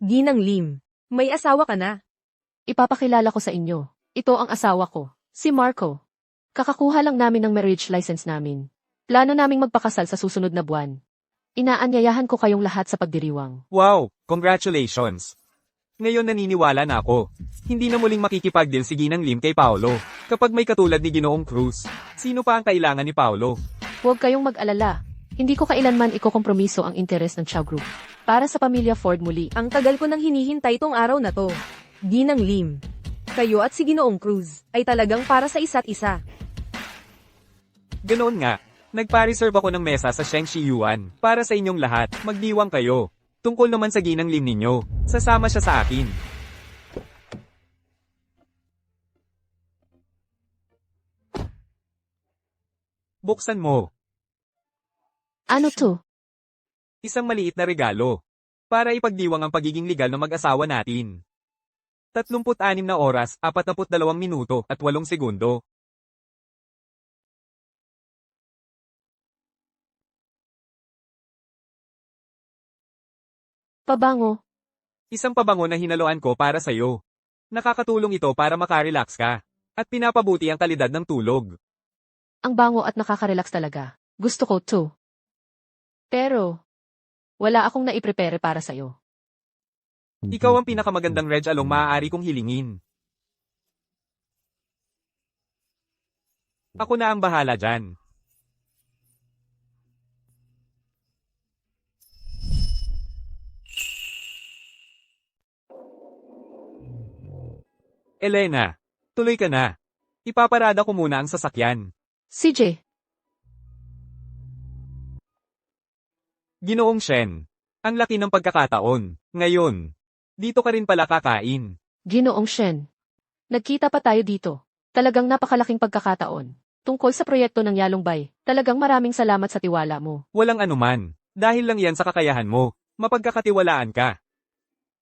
Ginang Lim, may asawa ka na. Ipapakilala ko sa inyo. Ito ang asawa ko, si Marco. Kakakuha lang namin ng marriage license namin. Plano naming magpakasal sa susunod na buwan. Inaanyayahan ko kayong lahat sa pagdiriwang. Wow, congratulations. Ngayon naniniwala na ako. Hindi na muling makikipagdeal si Ginang Lim kay Paolo. Kapag may katulad ni Ginoong Cruz, sino pa ang kailangan ni Paolo? Huwag kayong mag-alala. Hindi ko kailanman ikokompromiso ang interes ng Chow Group. Para sa pamilya Ford muli. Ang tagal ko nang hinihintay tong araw na to. Ginang Lim. Kayo at si Ginoong Cruz ay talagang para sa isa't isa. Ganoon nga, nagpa-reserve ako ng mesa sa Shengshi Yuan. Para sa inyong lahat, magdiwang kayo. Tungkol naman sa Ginang Lim ninyo, sasama siya sa akin. Buksan mo. Ano to? Isang maliit na regalo. Para ipagdiwang ang pagiging legal ng mag-asawa natin. 36 na oras, 42 minuto at 8 segundo. Pabango. Isang pabango na hinaluan ko para sa'yo. Nakakatulong ito para makarelax ka. At pinapabuti ang kalidad ng tulog. Ang bango at nakaka-relax talaga. Gusto ko to. Pero, wala akong naiprepare para sa'yo. Ikaw ang pinakamagandang Reg Along maaari kong hilingin. Ako na ang bahala dyan. Elena, tuloy ka na. Ipaparada ko muna ang sasakyan. CJ, Ginoong Shen, ang laki ng pagkakataon. Ngayon, dito ka rin pala kakain. Ginoong Shen. Nagkita pa tayo dito. Talagang napakalaking pagkakataon. Tungkol sa proyekto ng Yalongbay, talagang maraming salamat sa tiwala mo. Walang anuman. Dahil lang yan sa kakayahan mo. Mapagkakatiwalaan ka.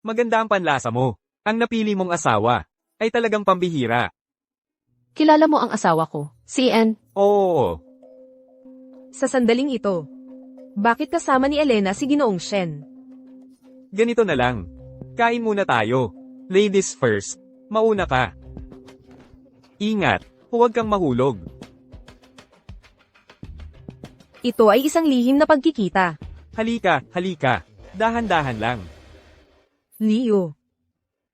Maganda ang panlasa mo. Ang napili mong asawa ay talagang pambihira. Kilala mo ang asawa ko, si N. Oo. Sa sandaling ito, bakit kasama ni Elena si Ginoong Shen? Ganito na lang. Kain muna tayo. Ladies first. Mauna ka. Ingat. Huwag kang mahulog. Ito ay isang lihim na pagkikita. Halika, halika. Dahan-dahan lang. Leo.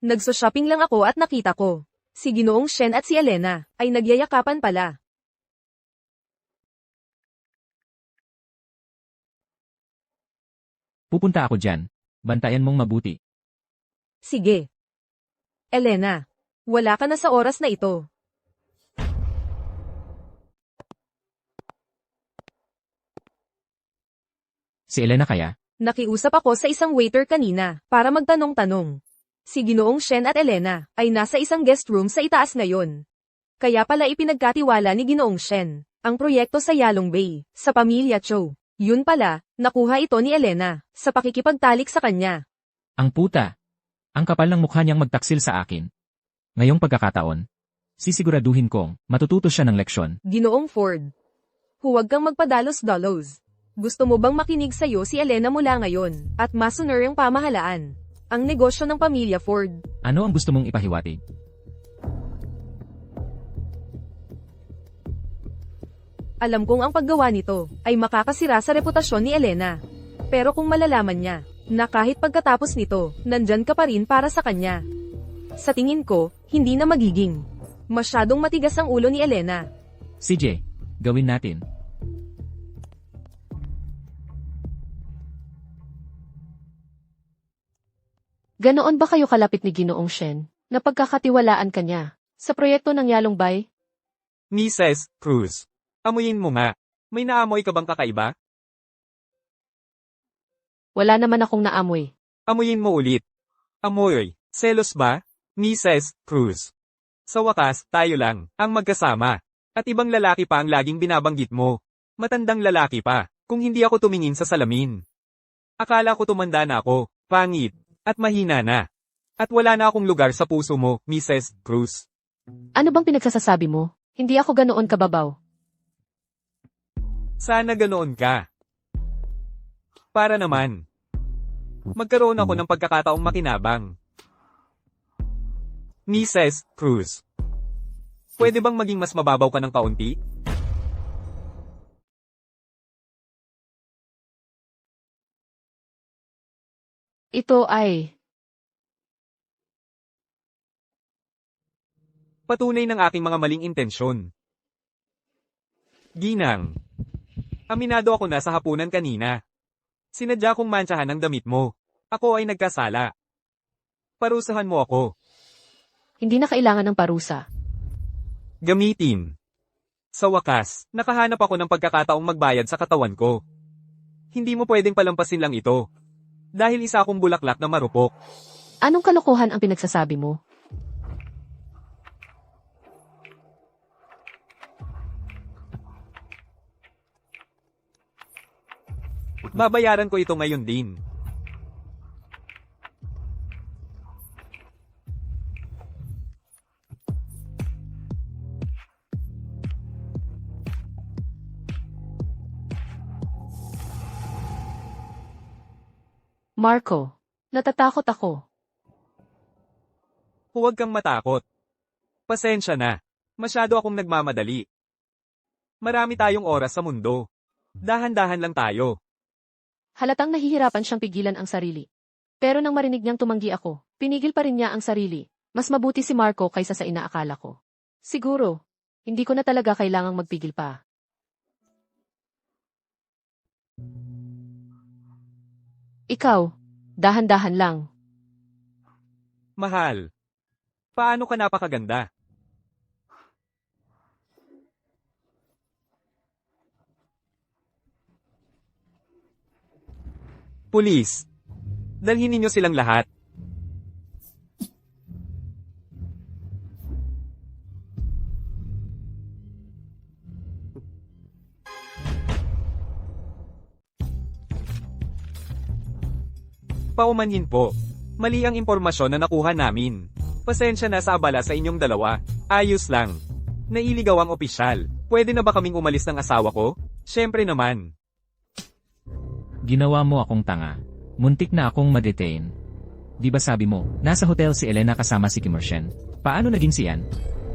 Nagso-shopping lang ako at nakita ko. Si Ginoong Shen at si Elena ay nagyayakapan pala. Pupunta ako dyan. Bantayan mong mabuti. Sige. Elena, wala ka na sa oras na ito. Si Elena kaya? Nakiusap ako sa isang waiter kanina para magtanong-tanong. Si Ginoong Shen at Elena ay nasa isang guest room sa itaas ngayon. Kaya pala ipinagkatiwala ni Ginoong Shen ang proyekto sa Yalongbay, sa pamilya Cho. Yun pala, nakuha ito ni Elena sa pakikipagtalik sa kanya. Ang puta. Ang kapal ng mukha niyang magtaksil sa akin. Ngayong pagkakataon, sisiguraduhin kong matututo siya ng leksyon. Ginoong Ford, huwag kang magpadalos-dalos. Gusto mo bang makinig sa'yo si Elena mula ngayon at masunod ang pamahalaan? Ang negosyo ng pamilya Ford. Ano ang gusto mong ipahiwatig? Alam kong ang paggawa nito ay makakasira sa reputasyon ni Elena. Pero kung malalaman niya na kahit pagkatapos nito, nandyan ka pa rin para sa kanya. Sa tingin ko, hindi na magiging. Masyadong matigas ang ulo ni Elena. CJ, gawin natin. Ganoon ba kayo kalapit ni Ginoong Shen, na pagkakatiwalaan ka niya, sa proyekto ng Yalongbay? Mrs. Cruz, amuyin mo nga. May naamoy ka bang kakaiba? Wala naman akong naamoy. Amuyin mo ulit. Amoy. Selos ba? Mrs. Cruz. Sa wakas, tayo lang, ang magkasama. At ibang lalaki pa ang laging binabanggit mo. Matandang lalaki pa, kung hindi ako tumingin sa salamin. Akala ko tumanda na ako, pangit, at mahina na. At wala na akong lugar sa puso mo, Mrs. Cruz. Ano bang pinagsasasabi mo? Hindi ako ganoon kababaw. Sana ganoon ka. Para naman. Magkaroon ako ng pagkakataong makinabang. Mrs. Cruz. Pwede bang maging mas mababaw ka ng kaunti? Ito ay... Patunay ng aking mga maling intensyon. Ginang. Aminado ako na sa hapunan kanina. Sinadya kong mantsahan ang damit mo. Ako ay nagkasala. Parusahan mo ako. Hindi na kailangan ng parusa. Gamitin. Sa wakas, nakahanap ako ng pagkakataong magbayad sa katawan ko. Hindi mo pwedeng palampasin lang ito. Dahil isa akong bulaklak na marupok. Anong kalokohan ang pinagsasabi mo? Babayaran ko ito ngayon din. Marco, natatakot ako. Huwag kang matakot. Pasensya na. Masyado akong nagmamadali. Marami tayong oras sa mundo. Dahan-dahan lang tayo. Halatang nahihirapan siyang pigilan ang sarili. Pero nang marinig niyang tumanggi ako, pinigil pa rin niya ang sarili. Mas mabuti si Marco kaysa sa inaakala ko. Siguro, hindi ko na talaga kailangang magpigil pa. Ikaw, dahan-dahan lang. Mahal. Paano ka napakaganda? Pulis. Dalhin ninyo silang lahat. Paumanhin po. Mali ang impormasyon na nakuha namin. Pasensya na sa abala sa inyong dalawa. Ayos lang. Nailigaw ang opisyal. Pwede na ba kaming umalis ng asawa ko? Siyempre naman. Ginawa mo akong tanga. Muntik na akong ma-detain. Di ba sabi mo, nasa hotel si Elena kasama si Kimershen? Paano naging siyan?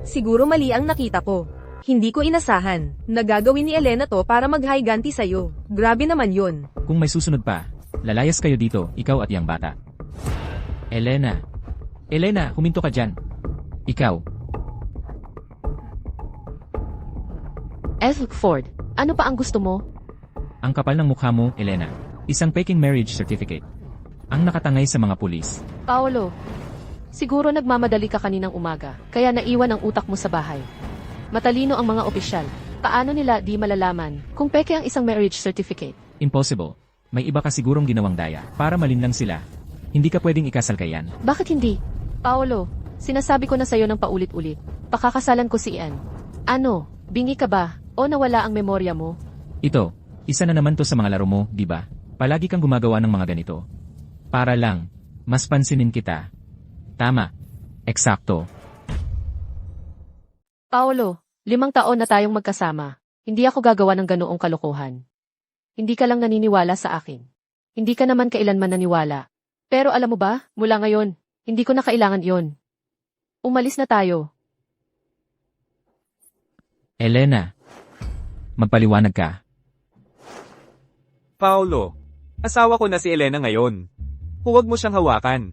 Siguro mali ang nakita ko. Hindi ko inasahan. Nagagawin ni Elena to para mag-high-ganti sa'yo. Grabe naman yun. Kung may susunod pa, lalayas kayo dito, ikaw at yang bata. Elena. Elena, huminto ka dyan. Ikaw. Ford, ano pa ang gusto mo? Ang kapal ng mukha mo, Elena. Isang faking marriage certificate. Ang nakatangay sa mga pulis. Paolo, siguro nagmamadali ka kaninang umaga, kaya naiwan ang utak mo sa bahay. Matalino ang mga opisyal. Paano nila di malalaman kung peke ang isang marriage certificate? Impossible. May iba ka sigurong ginawang daya para malinlang sila. Hindi ka pwedeng ikasal kay Ian. Bakit hindi? Paolo, sinasabi ko na sa'yo ng paulit-ulit. Pakakasalan ko si Ian. Ano, bingi ka ba? O nawala ang memorya mo? Ito, isa na naman to sa mga laro mo, di ba? Palagi kang gumagawa ng mga ganito. Para lang, mas pansinin kita. Tama. Eksakto. Paolo, 5 taon na tayong magkasama. Hindi ako gagawa ng ganoong kalokohan. Hindi ka lang naniniwala sa akin. Hindi ka naman kailanman naniwala. Pero alam mo ba, mula ngayon, hindi ko na kailangan iyon. Umalis na tayo. Elena. Magpaliwanag ka. Paolo, asawa ko na si Elena ngayon. Huwag mo siyang hawakan.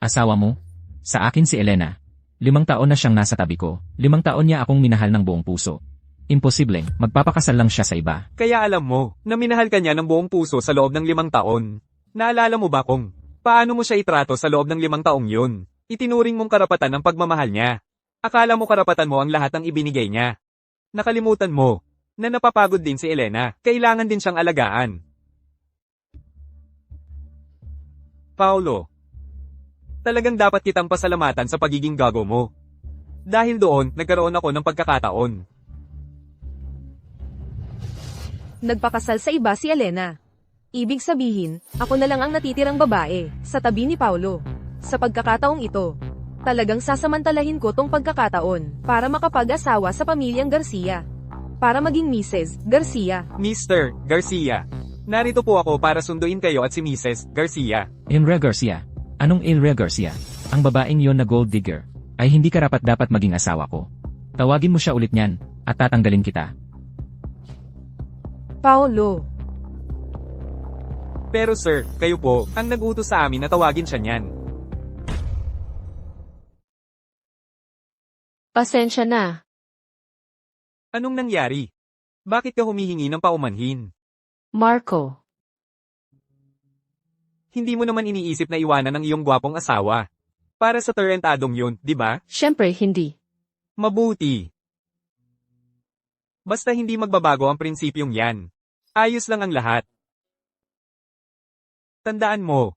Asawa mo? Sa akin si Elena. 5 taon na siyang nasa tabi ko. 5 taon niya akong minahal ng buong puso. Imposibleng, magpapakasal lang siya sa iba. Kaya alam mo, na minahal ka niya ng buong puso sa loob ng 5 taon. Naalala mo ba kung paano mo siya itrato sa loob ng 5 taong yun? Itinuring mong karapatan ang pagmamahal niya. Akala mo karapatan mo ang lahat ng ibinigay niya. Nakalimutan mo na napapagod din si Elena. Kailangan din siyang alagaan. Paolo, talagang dapat kitang pasalamatan sa pagiging gago mo. Dahil doon, nagkaroon ako ng pagkakataon. Nagpakasal sa iba si Elena. Ibig sabihin, ako na lang ang natitirang babae, sa tabi ni Paulo. Sa pagkakataong ito, talagang sasamantalahin ko tong pagkakataon, para makapag-asawa sa pamilyang Garcia. Para maging Mrs. Garcia. Mr. Garcia, narito po ako para sunduin kayo at si Mrs. Garcia. Ilre Garcia. Anong Ilre Garcia? Ang babaeng yon na gold digger ay hindi karapat-dapat maging asawa ko. Tawagin mo siya ulit niyan, at tatanggalin kita. Paulo. Pero sir, kayo po, ang nag-utos sa amin na tawagin siya niyan. Pasensya na. Anong nangyari? Bakit ka humihingi ng paumanhin? Marco, Hindi mo naman iniisip na iwanan ang iyong gwapong asawa. Para sa tarantadong yun, di ba? syempre hindi. Mabuti. Basta hindi magbabago ang prinsipyong yan. Ayos lang ang lahat. Tandaan mo.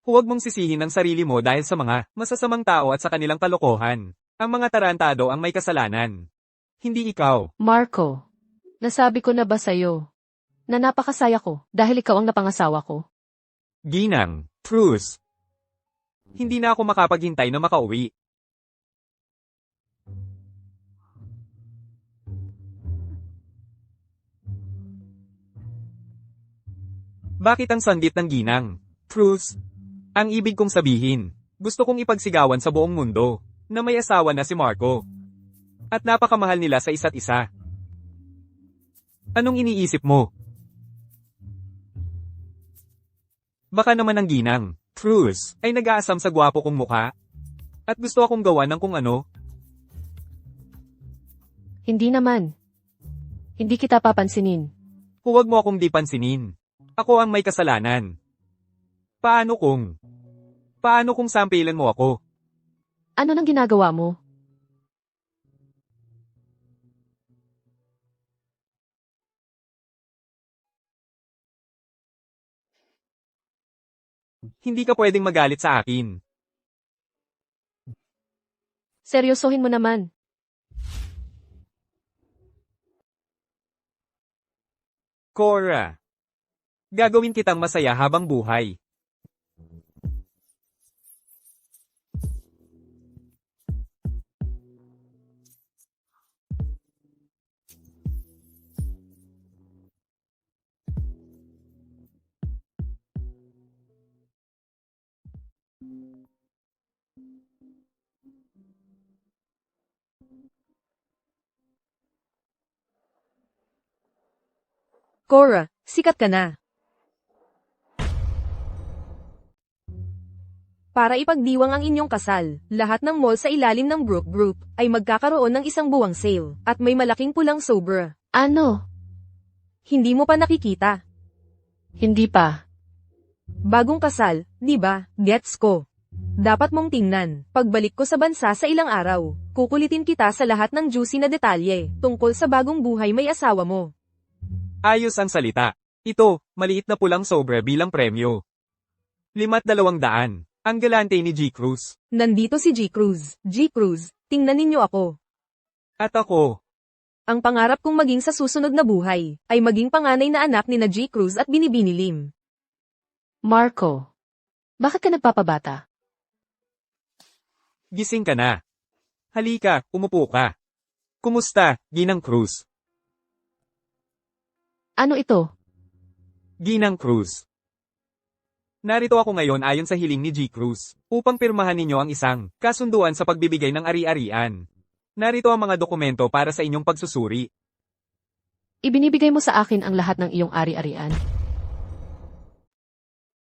Huwag mong sisihin ang sarili mo dahil sa mga masasamang tao at sa kanilang kalokohan. Ang mga tarantado ang may kasalanan. Hindi ikaw. Marco, nasabi ko na ba sa'yo? na napakasaya ko dahil ikaw ang napangasawa ko. Ginang, Cruz. Hindi na ako makapaghintay na makauwi. Bakit ang sandit ng ginang? Cruz. Ang ibig kong sabihin, gusto kong ipagsigawan sa buong mundo, na may asawa na si Marco. At napakamahal nila sa isa't isa. Anong iniisip mo? Baka naman ang ginang, Cruz, ay nag-aasam sa gwapo kong mukha. At gusto akong gawa ng kung ano. Hindi naman. Hindi kita papansinin. Huwag mo akong di pansinin. Ako ang may kasalanan. Paano kung sampilan mo ako? Ano nang ginagawa mo? Hindi ka pwedeng magalit sa akin. Seryosohin mo naman. Cora. Gagawin kitang masaya habang buhay. Cora, sikat ka na. Para ipagdiwang ang inyong kasal, lahat ng mall sa ilalim ng Brook Group ay magkakaroon ng isang buwang sale, at may malaking pulang Sobra. Ano? Hindi mo pa nakikita. Hindi pa. Bagong kasal, di ba? Gets ko. Dapat mong tingnan. Pagbalik ko sa bansa sa ilang araw, kukulitin kita sa lahat ng juicy na detalye tungkol sa bagong buhay may asawa mo. Ayos ang salita. Ito, maliit na pulang Sobra bilang premyo. 5,200. Ang galante ni G. Cruz. Nandito si G. Cruz. G. Cruz, tingnan ninyo ako. At ako. Ang pangarap kong maging sa susunod na buhay, ay maging panganay na anak ni na G. Cruz at Binibini Lim. Marco. Bakit ka nagpapabata? Gising ka na. Halika, umupo ka. Kumusta, Ginang Cruz? Ano ito? Ginang Cruz. Narito ako ngayon ayon sa hiling ni G. Cruz, upang pirmahan ninyo ang isang kasunduan sa pagbibigay ng ari-arian. Narito ang mga dokumento para sa inyong pagsusuri. Ibinibigay mo sa akin ang lahat ng iyong ari-arian.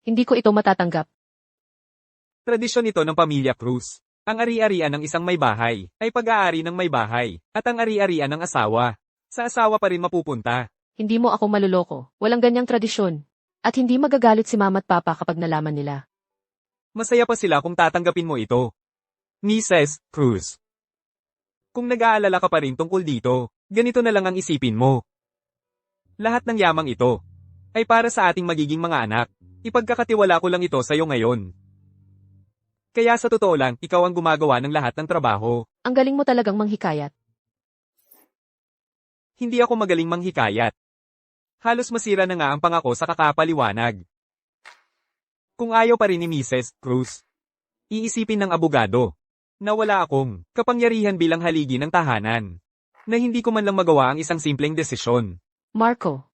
Hindi ko ito matatanggap. Tradisyon ito ng pamilya Cruz. Ang ari-arian ng isang may bahay ay pag-aari ng may bahay, at ang ari-arian ng asawa. Sa asawa pa rin mapupunta. Hindi mo ako maluloko. Walang ganyang tradisyon. At hindi magagalit si mama at papa kapag nalaman nila. Masaya pa sila kung tatanggapin mo ito. Mrs. Cruz. Kung nag-aalala ka pa rin tungkol dito, ganito na lang ang isipin mo. Lahat ng yamang ito ay para sa ating magiging mga anak. Ipagkakatiwala ko lang ito sa iyo ngayon. Kaya sa totoo lang, ikaw ang gumagawa ng lahat ng trabaho. Ang galing mo talagang manghikayat. Hindi ako magaling manghikayat. Halos masira na nga ang pangako sa kakapaliwanag. Kung ayaw pa rin ni Mrs. Cruz, iisipin ng abogado na wala akong kapangyarihan bilang haligi ng tahanan, na hindi ko man lang magawa ang isang simpleng desisyon. Marco.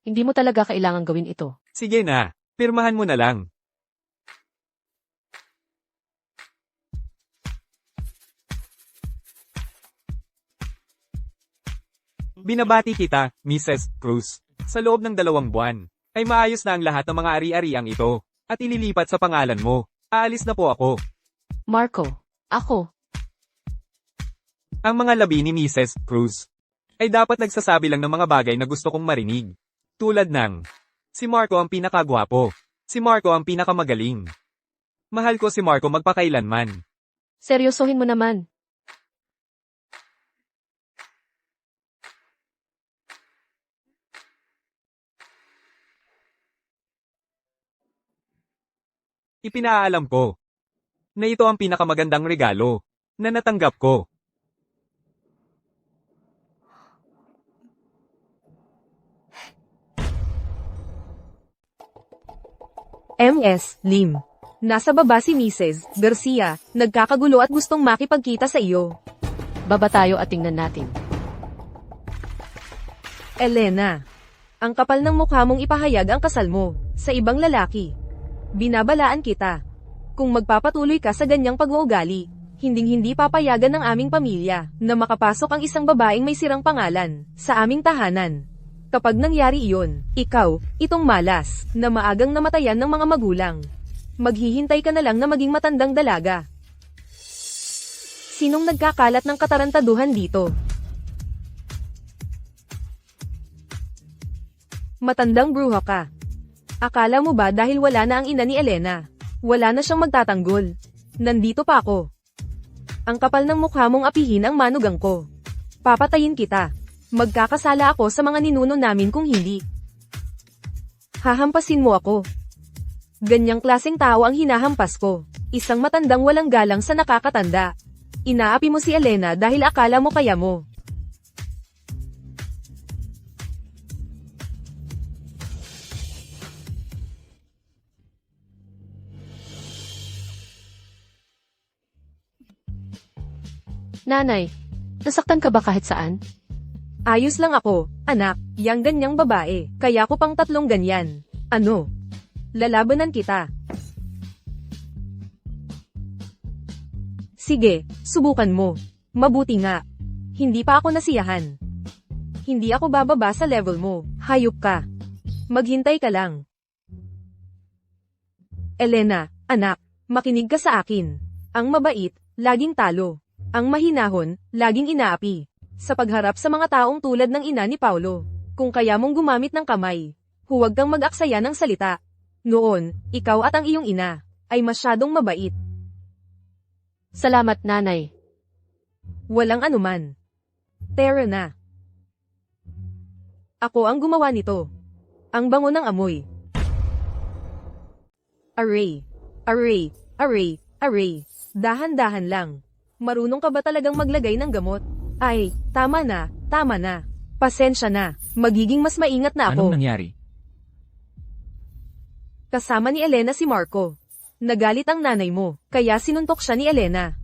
Hindi mo talaga kailangang gawin ito. Sige na, pirmahan mo na lang. Binabati kita, Mrs. Cruz. Sa loob ng 2 buwan, ay maayos na ang lahat ng mga ari-ariang ito, at ililipat sa pangalan mo. Aalis na po ako. Marco. Ako. Ang mga labi ni Mrs. Cruz ay dapat nagsasabi lang ng mga bagay na gusto kong marinig. Tulad ng, si Marco ang pinakagwapo. Si Marco ang pinakamagaling. Mahal ko si Marco magpakailanman. Seryosohin mo naman. Ipinaalam ko na ito ang pinakamagandang regalo na natanggap ko. MS, Lim. Nasa baba si Mrs. Garcia, nagkakagulo at gustong makipagkita sa iyo. Baba tayo at tingnan natin. Elena. Ang kapal ng mukha mong ipahayag ang kasal mo sa ibang lalaki. Binabalaan kita. Kung magpapatuloy ka sa ganyang pag-uugali, hinding-hindi papayagan ng aming pamilya na makapasok ang isang babaeng may sirang pangalan sa aming tahanan. Kapag nangyari iyon, ikaw, itong malas, na maagang namatayan ng mga magulang. Maghihintay ka na lang na maging matandang dalaga. Sinong nagkakalat ng katarantaduhan dito? Matandang bruha ka. Akala mo ba dahil wala na ang ina ni Elena, wala na siyang magtatanggol? Nandito pa ako. Ang kapal ng mukha mong apihin ang manugang ko. Papatayin kita. Magkakasala ako sa mga ninuno namin kung hindi. Hahampasin mo ako. Ganyang klaseng tao ang hinahampas ko. Isang matandang walang galang sa nakakatanda. Inaapi mo si Elena dahil akala mo kaya mo. Nanay, nasaktan ka ba kahit saan? Ayos lang ako, anak, yang ganyang babae, kaya ko pang 3 ganyan. Ano? Lalabanan kita. Sige, subukan mo. Mabuti nga. Hindi pa ako nasiyahan. Hindi ako bababa sa level mo, hayop ka. Maghintay ka lang. Elena, anak, makinig ka sa akin. Ang mabait, laging talo. Ang mahinahon, laging inaapi. Sa pagharap sa mga taong tulad ng ina ni Paulo, kung kaya mong gumamit ng kamay, huwag kang mag-aksaya ng salita. Noon, ikaw at ang iyong ina, ay masyadong mabait. Salamat, nanay. Walang anuman. Tara na. Ako ang gumawa nito. Ang bango ng amoy. Array. Array. Array. Array. Dahan-dahan lang. Marunong ka ba talagang maglagay ng gamot? Ay, tama na, tama na. Pasensya na, magiging mas maingat na ako. Anong nangyari? Kasama ni Elena si Marco. Nagalit ang nanay mo, kaya sinuntok siya ni Elena.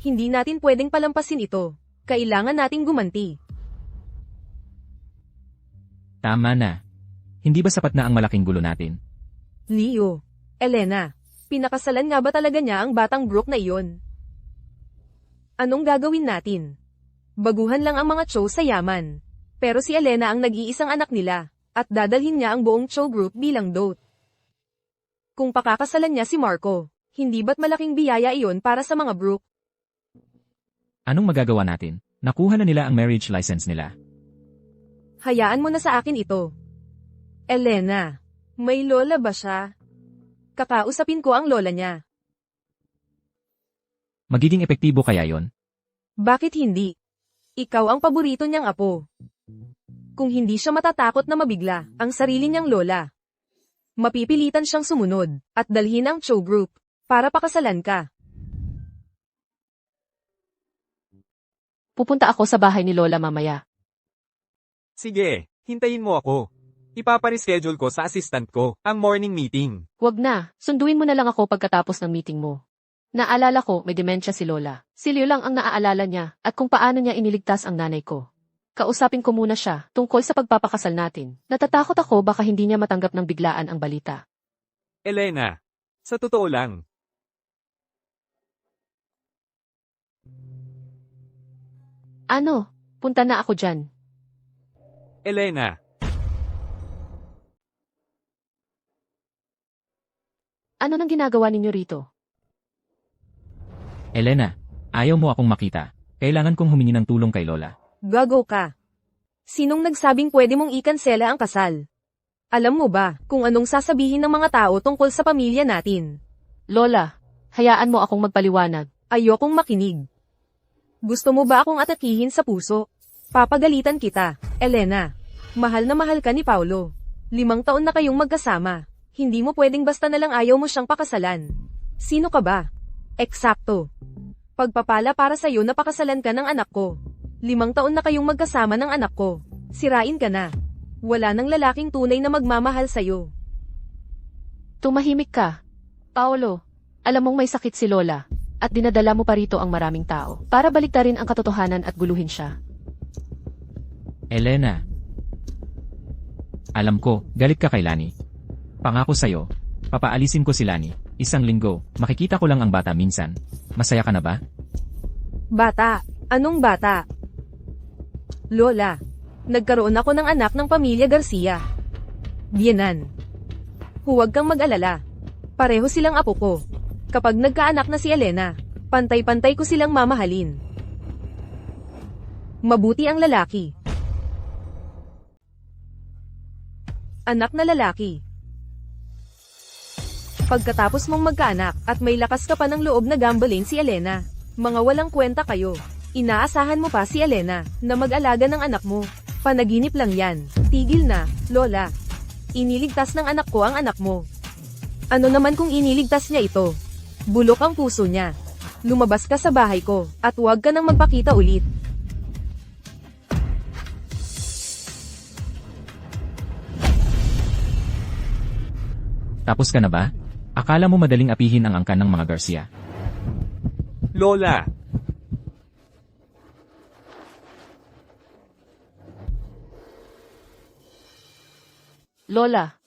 Hindi natin pwedeng palampasin ito. Kailangan nating gumanti. Tama na. Hindi ba sapat na ang malaking gulo natin? Leo, Elena, pinakasalan nga ba talaga niya ang batang Brooke na iyon? Anong gagawin natin? Baguhan lang ang mga Cho sa yaman. Pero si Elena ang nag-iisang anak nila, at dadalhin niya ang buong Cho group bilang dote. Kung pakakasalan niya si Marco, hindi ba't malaking biyaya iyon para sa mga Brooke? Anong magagawa natin? Nakuha na nila ang marriage license nila. Hayaan mo na sa akin ito. Elena, may lola ba siya? Kakausapin ko ang lola niya. Magiging epektibo kaya yon? Bakit hindi? Ikaw ang paborito niyang apo. Kung hindi siya matatakot na mabigla ang sarili niyang lola, mapipilitan siyang sumunod at dalhin ang Cho group para pakasalan ka. Pupunta ako sa bahay ni Lola mamaya. Sige, hintayin mo ako. Ipapareschedule ko sa assistant ko ang morning meeting. Wag na, sunduin mo na lang ako pagkatapos ng meeting mo. Naalala ko may demensya si Lola. Si Leo lang ang naaalala niya at kung paano niya iniligtas ang nanay ko. Kausapin ko muna siya tungkol sa pagpapakasal natin. Natatakot ako baka hindi niya matanggap ng biglaan ang balita. Elena, sa totoo lang, Ano? Punta na ako dyan. Elena, Ano nang ginagawa ninyo rito? Elena, ayaw mo akong makita. Kailangan kong humingi ng tulong kay Lola. Gago ka. Sinong nagsabing pwede mong ikansela ang kasal? Alam mo ba kung anong sasabihin ng mga tao tungkol sa pamilya natin? Lola, hayaan mo akong magpaliwanag. Ayokong makinig. Gusto mo ba akong atakihin sa puso? Papagalitan kita, Elena. Mahal na mahal ka ni Paulo. 5 taon na kayong magkasama. Hindi mo pwedeng basta na lang ayaw mo siyang pakasalan. Sino ka ba? Eksakto. Pagpapala para sa'yo na pakasalan ka ng anak ko. 5 taon na kayong magkasama ng anak ko. Sirain ka na. Wala nang lalaking tunay na magmamahal sa'yo. Tumahimik ka. Paolo, alam mong may sakit si Lola, at dinadala mo pa rito ang maraming tao para baliktarin ang katotohanan at guluhin siya. Elena. Alam ko, galit ka kay Lani. Pangako sa'yo, papaalisin ko si Lani. 1 linggo, makikita ko lang ang bata minsan. Masaya ka na ba? Bata? Anong bata? Lola, nagkaroon ako ng anak ng pamilya Garcia. Bienan. Huwag kang mag-alala. Pareho silang apo ko. Kapag nagkaanak na si Elena, pantay-pantay ko silang mamahalin. Mabuti ang lalaki. Anak na lalaki. Pagkatapos mong magkaanak at may lakas ka pa ng loob na gambalin si Elena, mga walang kwenta kayo. Inaasahan mo pa si Elena na mag-alaga ng anak mo. Panaginip lang yan. Tigil na, Lola. Iniligtas ng anak ko ang anak mo. Ano naman kung iniligtas niya ito? Bulok ang puso niya. Lumabas ka sa bahay ko at huwag ka nang magpakita ulit. Tapos ka na ba? Akala mo madaling apihin ang angkan ng mga Garcia. Lola! Lola,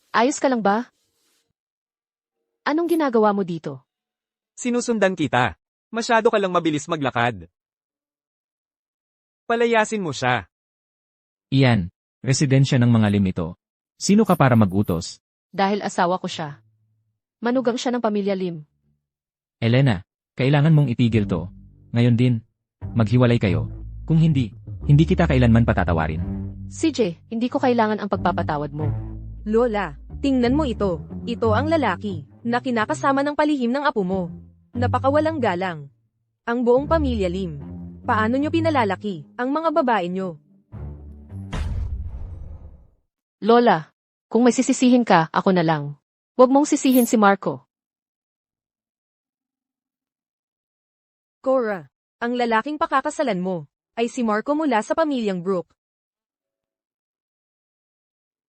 ayos ka lang ba? Anong ginagawa mo dito? Sinusundan kita. Masyado ka lang mabilis maglakad. Palayasin mo siya. Iyan, residensya ng mga lim ito. Sino ka para mag-utos? Dahil asawa ko siya. Manugang siya ng pamilya Lim. Elena, kailangan mong itigil to. Ngayon din, maghiwalay kayo. Kung hindi, hindi kita kailanman patatawarin. CJ, hindi ko kailangan ang pagpapatawad mo. Lola, tingnan mo ito. Ito ang lalaki na kinakasama ng palihim ng apo mo. Napakawalang galang. Ang buong pamilya Lim. Paano nyo pinalalaki ang mga babae nyo? Lola, kung may sisisihin ka, ako na lang. Huwag mong sisihin si Marco. Cora, ang lalaking pakakasalan mo ay si Marco mula sa pamilyang Brooke.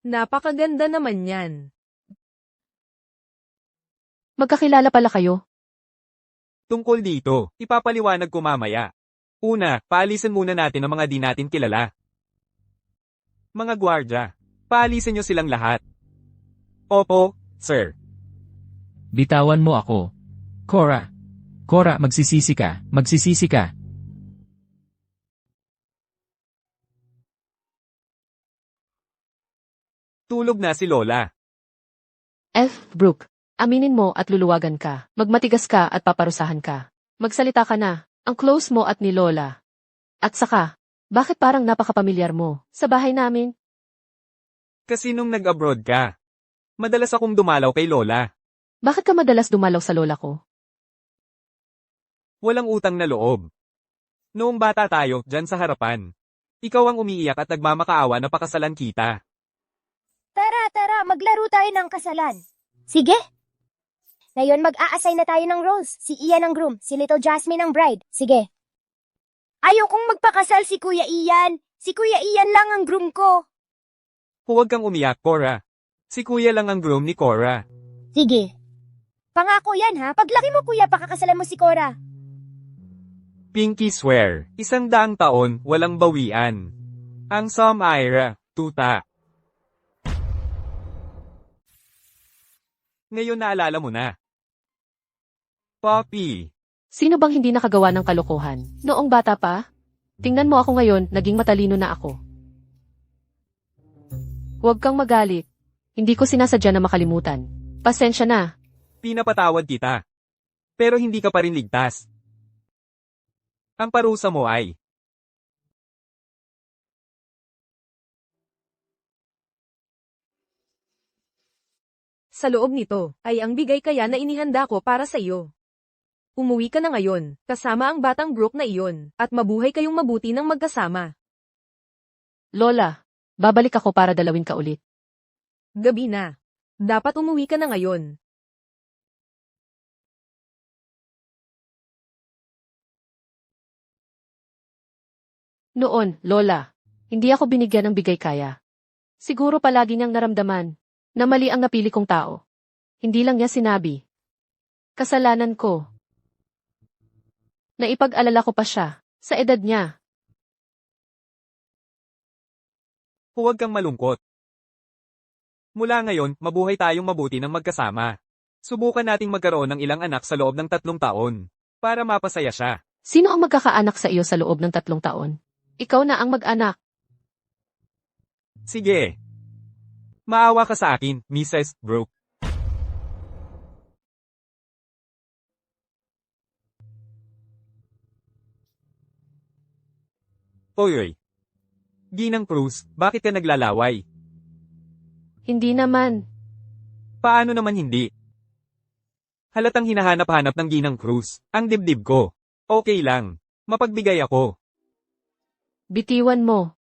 Napakaganda naman yan. Magkakilala pala kayo? Tungkol dito, ipapaliwanag ko mamaya. Una, paalisin muna natin ang mga di natin kilala. Mga gwardya, paalisin nyo silang lahat. Opo, sir. Bitawan mo ako. Cora. Cora, magsisisi ka. Magsisisi ka. Tulog na si Lola. F. Brooke, aminin mo at luluwagan ka. Magmatigas ka at paparusahan ka. Magsalita ka na. Ang close mo at ni Lola. At saka, bakit parang napakapamilyar mo? Sa bahay namin? Kasi nung nag-abroad ka, madalas akong dumalaw kay Lola. Bakit ka madalas dumalaw sa lola ko? Walang utang na loob. Noong bata tayo, dyan sa harapan. Ikaw ang umiiyak at nagmamakaawa na pakasalan kita. Tara, maglaro tayo ng kasalan. Sige. Ngayon mag-a-assign na tayo ng roles. Si Ian ang groom, si Little Jasmine ang bride. Sige. Ayokong magpakasal si Kuya Ian. Si Kuya Ian lang ang groom ko. Huwag kang umiyak, Cora. Si Kuya lang ang groom ni Cora. Sige. Pangako yan ha. Paglaki mo kuya, pakakasalan mo si Cora. Pinky swear, 100 taon, walang bawian. Ang Sam Ira, tuta. Ngayon naalala mo na. Poppy. Sino bang hindi nakagawa ng kalokohan? Noong bata pa? Tingnan mo ako ngayon, naging matalino na ako. Huwag kang magalit. Hindi ko sinasadya na makalimutan. Pasensya na. Pinapatawad kita. Pero hindi ka pa rin ligtas. Ang parusa mo ay Sa loob nito ay ang bigay kaya na inihanda ko para sa iyo. Umuwi ka na ngayon, kasama ang batang Brooke na iyon, at mabuhay kayong mabuti ng magkasama. Lola, babalik ako para dalawin ka ulit. Gabi na. Dapat umuwi ka na ngayon. Noon, Lola, hindi ako binigyan ng bigay kaya. Siguro palagi niyang naramdaman na mali ang napili kong tao. Hindi lang niya sinabi. Kasalanan ko. Naipag-alala ko pa siya, sa edad niya. Huwag kang malungkot. Mula ngayon, mabuhay tayong mabuti ng magkasama. Subukan nating magkaroon ng ilang anak sa loob ng 3 taon. Para mapasaya siya. Sino ang magkakaanak sa iyo sa loob ng 3 taon? Ikaw na ang mag-anak. Sige. Maawa ka sa akin, Mrs. Brooke. Oy. Ginang Cruz, bakit ka naglalaway? Hindi naman. Paano naman hindi? Halatang hinahanap-hanap ng Ginang Cruz, ang dibdib ko. Okay lang. Mapagbigay ako. Bitiwan mo.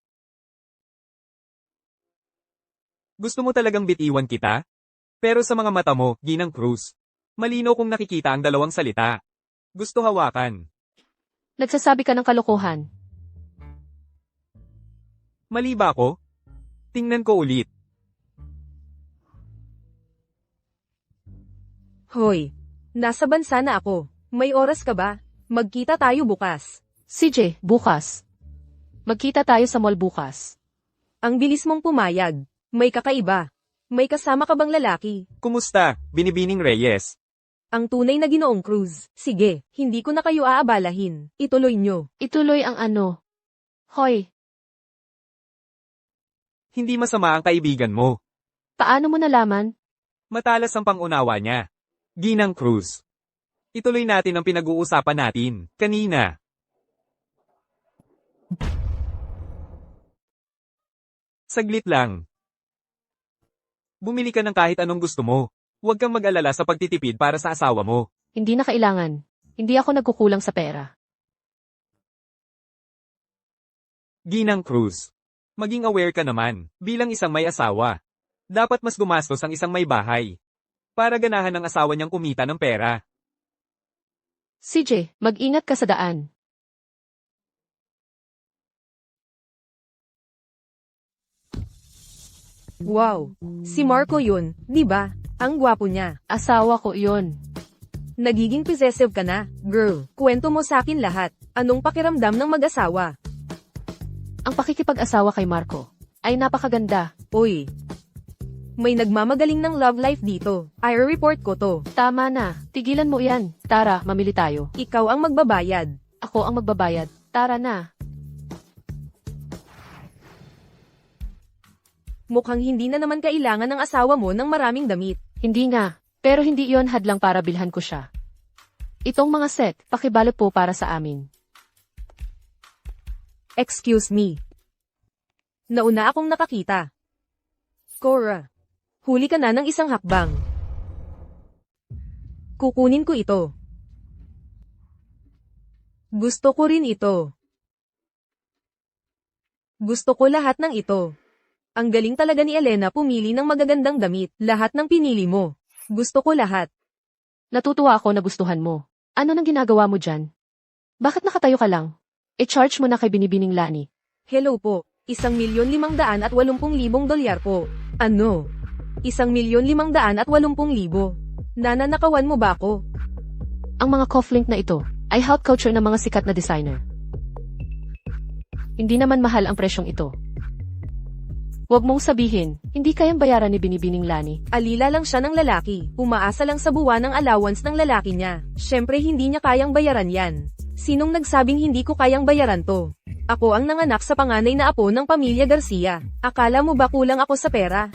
Gusto mo talagang bitiwan kita? Pero sa mga mata mo, Ginang Cruz, malino kong nakikita ang dalawang salita. Gusto hawakan. Nagsasabi ka ng kalokohan. Mali ba ako? Tingnan ko ulit. Hoy, nasa bansa na ako. May oras ka ba? Magkita tayo bukas. CJ, bukas. Magkita tayo sa mall bukas. Ang bilis mong pumayag. May kakaiba. May kasama ka bang lalaki? Kumusta, Binibining Reyes? Ang tunay na Ginoong Cruz. Sige, hindi ko na kayo aabalahin. Ituloy nyo. Ituloy ang ano. Hoy, Hindi masama ang kaibigan mo. paano mo nalaman? Matalas ang pangunawa niya. Ginang Cruz. Ituloy natin ang pinag-uusapan natin, kanina. Saglit lang. Bumili ka ng kahit anong gusto mo. Huwag kang mag-alala sa pagtitipid para sa asawa mo. Hindi na kailangan. Hindi ako nagkukulang sa pera. Ginang Cruz. Maging aware ka naman, bilang isang may asawa. Dapat mas gumastos ang isang may bahay. Para ganahan ng asawa niyang kumita ng pera. CJ, mag-ingat ka sa daan. Wow, si Marco yun, di ba? Ang gwapo niya. Asawa ko iyon. Nagiging possessive ka na, girl. Kwento mo sa akin lahat. Anong pakiramdam ng mag-asawa? Ang pakikipag-asawa kay Marco ay napakaganda. Uy. May nagmamagaling ng love life dito. I-report ko to. Tama na. Tigilan mo yan. Tara, mamili tayo. Ikaw ang magbabayad. Ako ang magbabayad. Tara na. Mukhang hindi na naman kailangan ng asawa mo ng maraming damit. Hindi nga. Pero hindi iyon hadlang para bilhan ko siya. Itong mga set, pakibalot po para sa amin. Excuse me. Nauna akong nakakita. Cora. Huli ka na ng isang hakbang. Kukunin ko ito. Gusto ko rin ito. Gusto ko lahat ng ito. Ang galing talaga ni Elena pumili ng magagandang damit. Lahat ng pinili mo. Gusto ko lahat. Natutuwa ako na gustuhan mo. Ano nang ginagawa mo dyan? Bakit nakatayo ka lang? I-charge mo na kay Binibining Lani. Hello po. 1,580,000 dolyar po. Ano? 1,580,000. Nananakawan mo ba ako? Ang mga cufflink na ito ay haute couture ng mga sikat na designer. Hindi naman mahal ang presyong ito. Huwag mong sabihin, hindi kayang bayaran ni Binibining Lani. Alila lang siya ng lalaki. Umaasa lang sa buwan ng allowance ng lalaki niya. Syempre hindi niya kayang bayaran yan. Sinong nagsabing hindi ko kayang bayaran to? Ako ang nanganak sa panganay na apo ng pamilya Garcia. Akala mo ba kulang ako sa pera?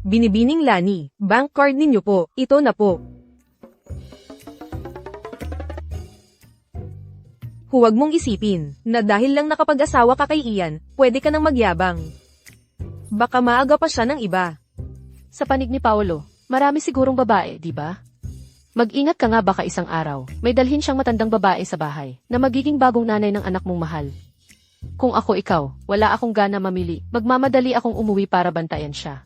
Binibining Lani, bank card ninyo po, ito na po. Huwag mong isipin, na dahil lang nakapag-asawa ka kay Ian, pwede ka nang magyabang. Baka maaga pa siya ng iba. Sa panig ni Paolo, marami sigurong babae, di ba? Mag-ingat ka nga baka isang araw, may dalhin siyang matandang babae sa bahay, na magiging bagong nanay ng anak mong mahal. Kung ako ikaw, wala akong gana mamili, magmamadali akong umuwi para bantayan siya.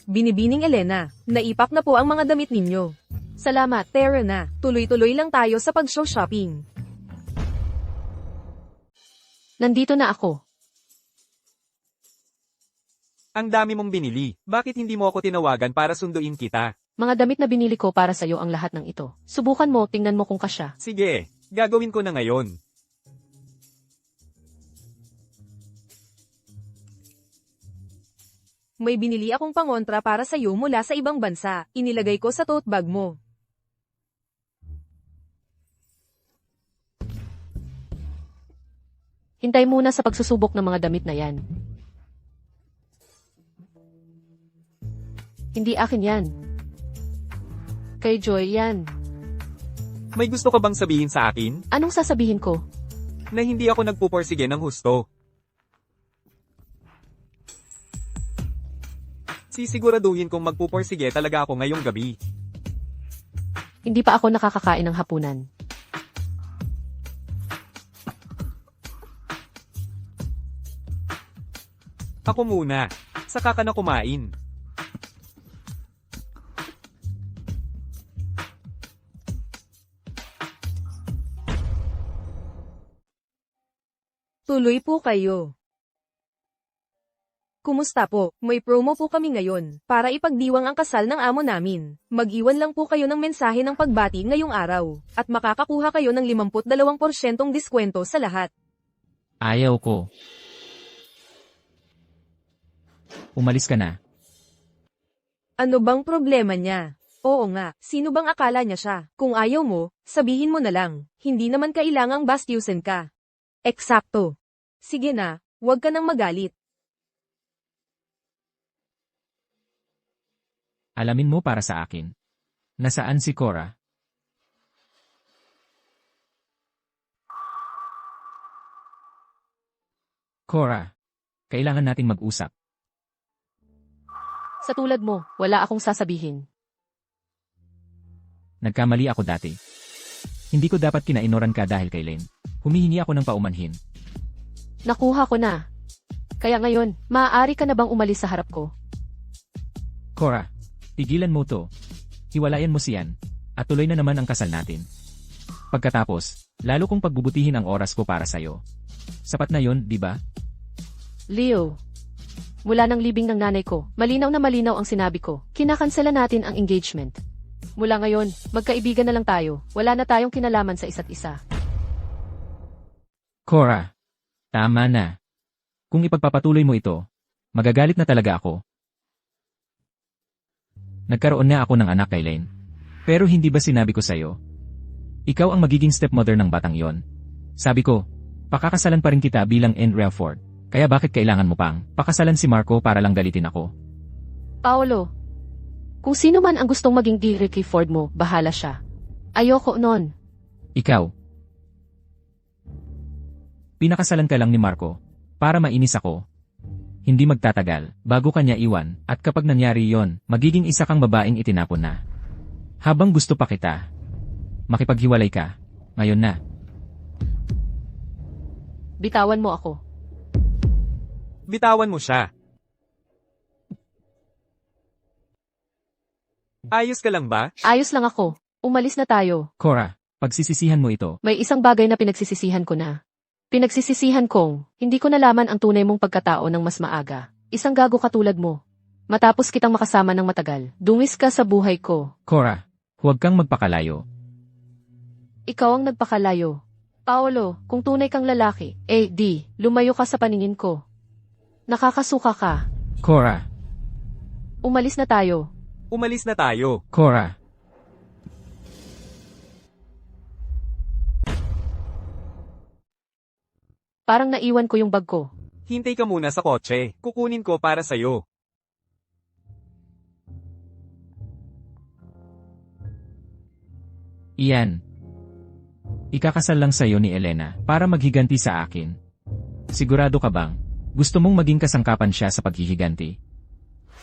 Binibining Elena, naipak na po ang mga damit ninyo. Salamat. Tara na. Tuloy-tuloy lang tayo sa pag-show shopping. Nandito na ako. Ang dami mong binili. Bakit hindi mo ako tinawagan para sunduin kita? Mga damit na binili ko para sa'yo ang lahat ng ito. Subukan mo, tingnan mo kung kasya. Sige, gagawin ko na ngayon. May binili akong pangontra para sa'yo mula sa ibang bansa. Inilagay ko sa tote bag mo. Hintay muna sa pagsusubok ng mga damit na yan. Hindi akin yan. Kay Joy yan. May gusto ka bang sabihin sa akin? Anong sasabihin ko? Na hindi ako nagpuporsige ng husto. Sisiguraduhin kong magpuporsige talaga ako ngayong gabi. Hindi pa ako nakakakain ng hapunan. Ako muna. Saka ka na kumain. Tuloy po kayo. Kumusta po? May promo po kami ngayon, para ipagdiwang ang kasal ng amo namin. Mag-iwan lang po kayo ng mensahe ng pagbati ngayong araw, at makakakuha kayo ng 52% diskwento sa lahat. Ayaw ko. Umalis ka na. Ano bang problema niya? Oo nga, sino bang akala niya siya? Kung ayaw mo, sabihin mo na lang, hindi naman kailangang bastyusin ka. Eksakto. Sige na, huwag ka nang magalit. Alamin mo para sa akin. Nasaan si Cora? Cora, kailangan nating mag-usap. Sa tulad mo, wala akong sasabihin. Nagkamali ako dati. Hindi ko dapat kinainoran ka dahil kay Lane. Humihingi ako ng paumanhin. Nakuha ko na. Kaya ngayon, maaari ka na bang umalis sa harap ko? Cora, tigilan mo to. Hiwalayan mo siyan. At tuloy na naman ang kasal natin. Pagkatapos, lalo kong pagbubutihin ang oras ko para sa'yo. Sapat na yon, di ba? Leo. Mula ng libing ng nanay ko, malinaw na malinaw ang sinabi ko. Kinakansela natin ang engagement. Mula ngayon, magkaibigan na lang tayo. Wala na tayong kinalaman sa isa't isa. Cora, tama na. Kung ipagpapatuloy mo ito, magagalit na talaga ako. Nagkaroon na ako ng anak kay Lane. Pero hindi ba sinabi ko sa'yo? Ikaw ang magiging stepmother ng batang yon. Sabi ko, pakakasalan pa rin kita bilang Andrea Ford. Kaya bakit kailangan mo pang pakasalan si Marco para lang galitin ako? Paolo, kung sino man ang gustong maging Ricky Ford mo, bahala siya. Ayoko nun. Ikaw. Pinakasalan ka lang ni Marco para mainis ako. Hindi magtatagal bago kanya iwan at kapag nangyari yon, magiging isa kang babaeng itinapon na. Habang gusto pa kita, makipaghiwalay ka. Ngayon na. Bitawan mo ako. Bitawan mo siya. Ayos ka lang ba? Ayos lang ako. Umalis na tayo. Cora, pagsisisihan mo ito. May isang bagay na pinagsisisihan ko na. Pinagsisisihan kong, hindi ko nalaman ang tunay mong pagkatao ng mas maaga. Isang gago katulad mo. Matapos kitang makasama ng matagal, dungis ka sa buhay ko. Cora, huwag kang magpakalayo. Ikaw ang nagpakalayo. Paolo, kung tunay kang lalaki, lumayo ka sa paningin ko. Nakakasuka ka. Cora, Umalis na tayo. Umalis na tayo. Cora. Parang naiwan ko yung bag ko. Hintay ka muna sa kotse. Kukunin ko para sa'yo. Iyan. Ikakasal lang sa'yo ni Elena para maghiganti sa akin. Sigurado ka bang gusto mong maging kasangkapan siya sa paghihiganti?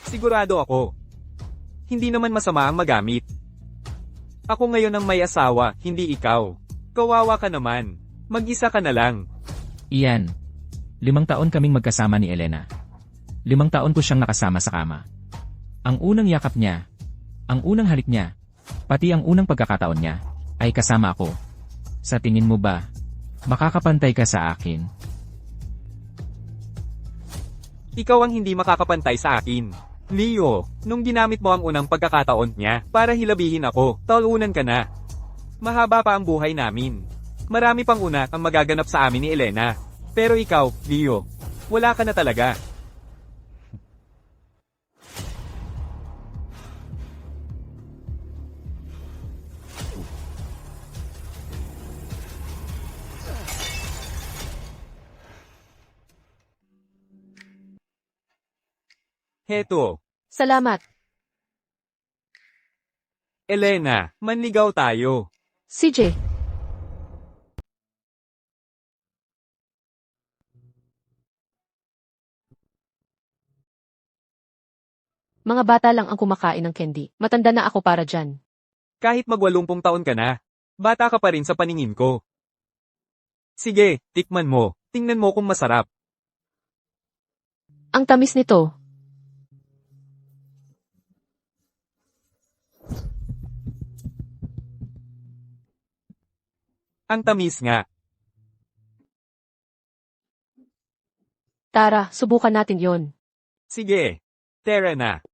Sigurado ako. Hindi naman masama ang magamit. Ako ngayon ang may asawa, hindi ikaw. Kawawa ka naman. Mag-isa ka na lang. Iyan. 5 taon kaming magkasama ni Elena. 5 taon ko siyang nakasama sa kama. Ang unang yakap niya, ang unang halik niya, Pati ang unang pagkakataon niya, ay kasama ako. Sa tingin mo ba, makakapantay ka sa akin? Ikaw ang hindi makakapantay sa akin. Leo, nung ginamit mo ang unang pagkakataon niya para hilabihin ako, talunan ka na. Mahaba pa ang buhay namin. Marami pang una ang magaganap sa amin ni Elena. Pero ikaw, Leo, wala ka na talaga. Heto, Salamat. Elena, manligaw tayo. CJ, mga bata lang ang kumakain ng candy. Matanda na ako para dyan. Kahit mag-80 taon ka na, bata ka pa rin sa paningin ko. Sige, tikman mo. Tingnan mo kung masarap. Ang tamis nito. Ang tamis nga. Tara, subukan natin yon. Sige, tara na.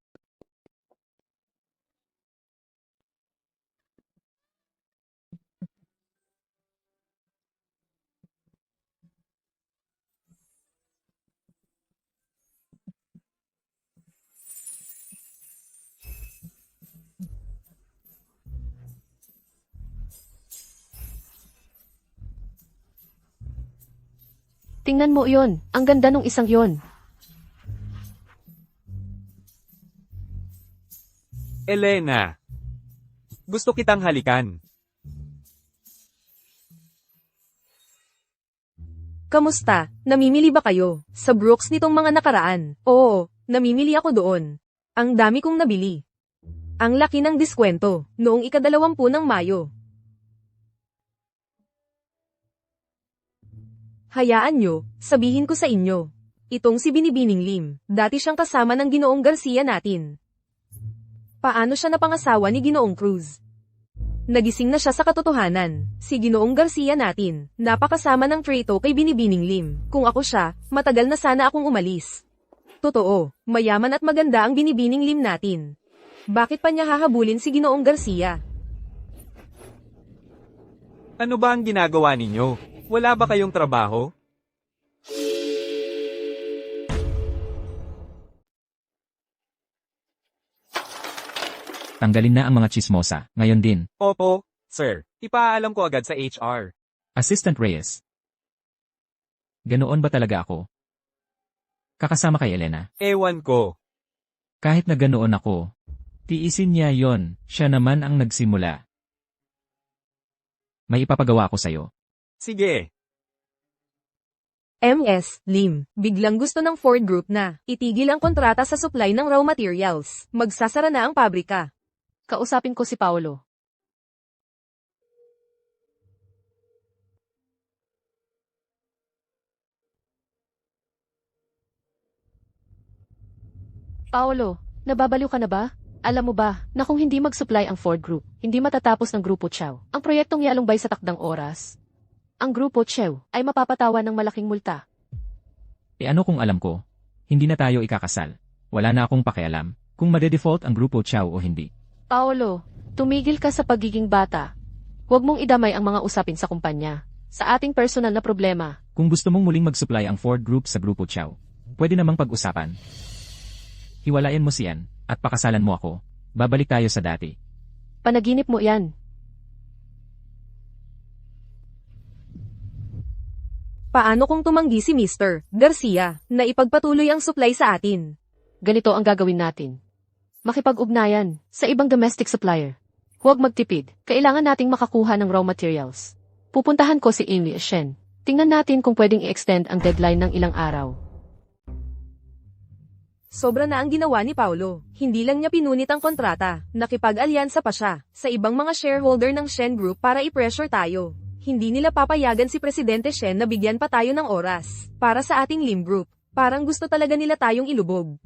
Tingnan mo yon. Ang ganda nung isang yon. Elena, gusto kitang halikan. Kamusta? Namimili ba kayo? Sa Brooks nitong mga nakaraan? Oo, namimili ako doon. Ang dami kong nabili. Ang laki ng diskwento, noong ika-20 ng Mayo. Hayaan nyo, sabihin ko sa inyo. Itong si Binibining Lim, dati siyang kasama ng Ginoong Garcia natin. Paano siya napangasawa ni Ginoong Cruz? Nagising na siya sa katotohanan. Si Ginoong Garcia natin, napakasama ng traitor kay Binibining Lim. Kung ako siya, matagal na sana akong umalis. Totoo, mayaman at maganda ang Binibining Lim natin. Bakit pa niya hahabulin si Ginoong Garcia? Ano ba ang ginagawa ninyo? Wala ba kayong trabaho? Tanggalin na ang mga chismosa, ngayon din. Opo, sir. Ipaalam ko agad sa HR. Assistant Reyes. Ganoon ba talaga ako? Kakasama kay Elena. Ewan ko. Kahit na ganoon ako, tiisin niya yon, siya naman ang nagsimula. May ipapagawa ako sa'yo. Sige. MS, Lim, biglang gusto ng Ford Group na itigil ang kontrata sa supply ng raw materials. Magsasara na ang pabrika. Kausapin ko si Paolo. Paolo, nababaliw ka na ba? Alam mo ba, na kung hindi mag-supply ang Ford Group, hindi matatapos ng Grupo Chow ang proyektong Yalumbay sa takdang oras. Ang Grupo Chow ay mapapatawa ng malaking multa. E ano kung alam ko? Hindi na tayo ikakasal. Wala na akong pakialam kung made-default ang Grupo Chow o hindi. Paolo, tumigil ka sa pagiging bata. Huwag mong idamay ang mga usapin sa kumpanya. Sa ating personal na problema. Kung gusto mong muling mag-supply ang Ford Group sa Grupo Chow, pwede namang pag-usapan. Hiwalayan mo siyan, at pakasalan mo ako. Babalik tayo sa dati. Panaginip mo yan. Paano kung tumanggi si Mr. Garcia na ipagpatuloy ang supply sa atin? Ganito ang gagawin natin. Makipag-ugnayan sa ibang domestic supplier. Huwag magtipid. Kailangan nating makakuha ng raw materials. Pupuntahan ko si Inli Shen. Tingnan natin kung pwedeng i-extend ang deadline ng ilang araw. Sobra na ang ginawa ni Paulo. Hindi lang niya pinunit ang kontrata, nakipag-alyansa pa siya sa ibang mga shareholder ng Shen Group para i-pressure tayo. Hindi nila papayagan si Presidente Shen na bigyan pa tayo ng oras para sa ating Lim Group. Parang gusto talaga nila tayong ilubog.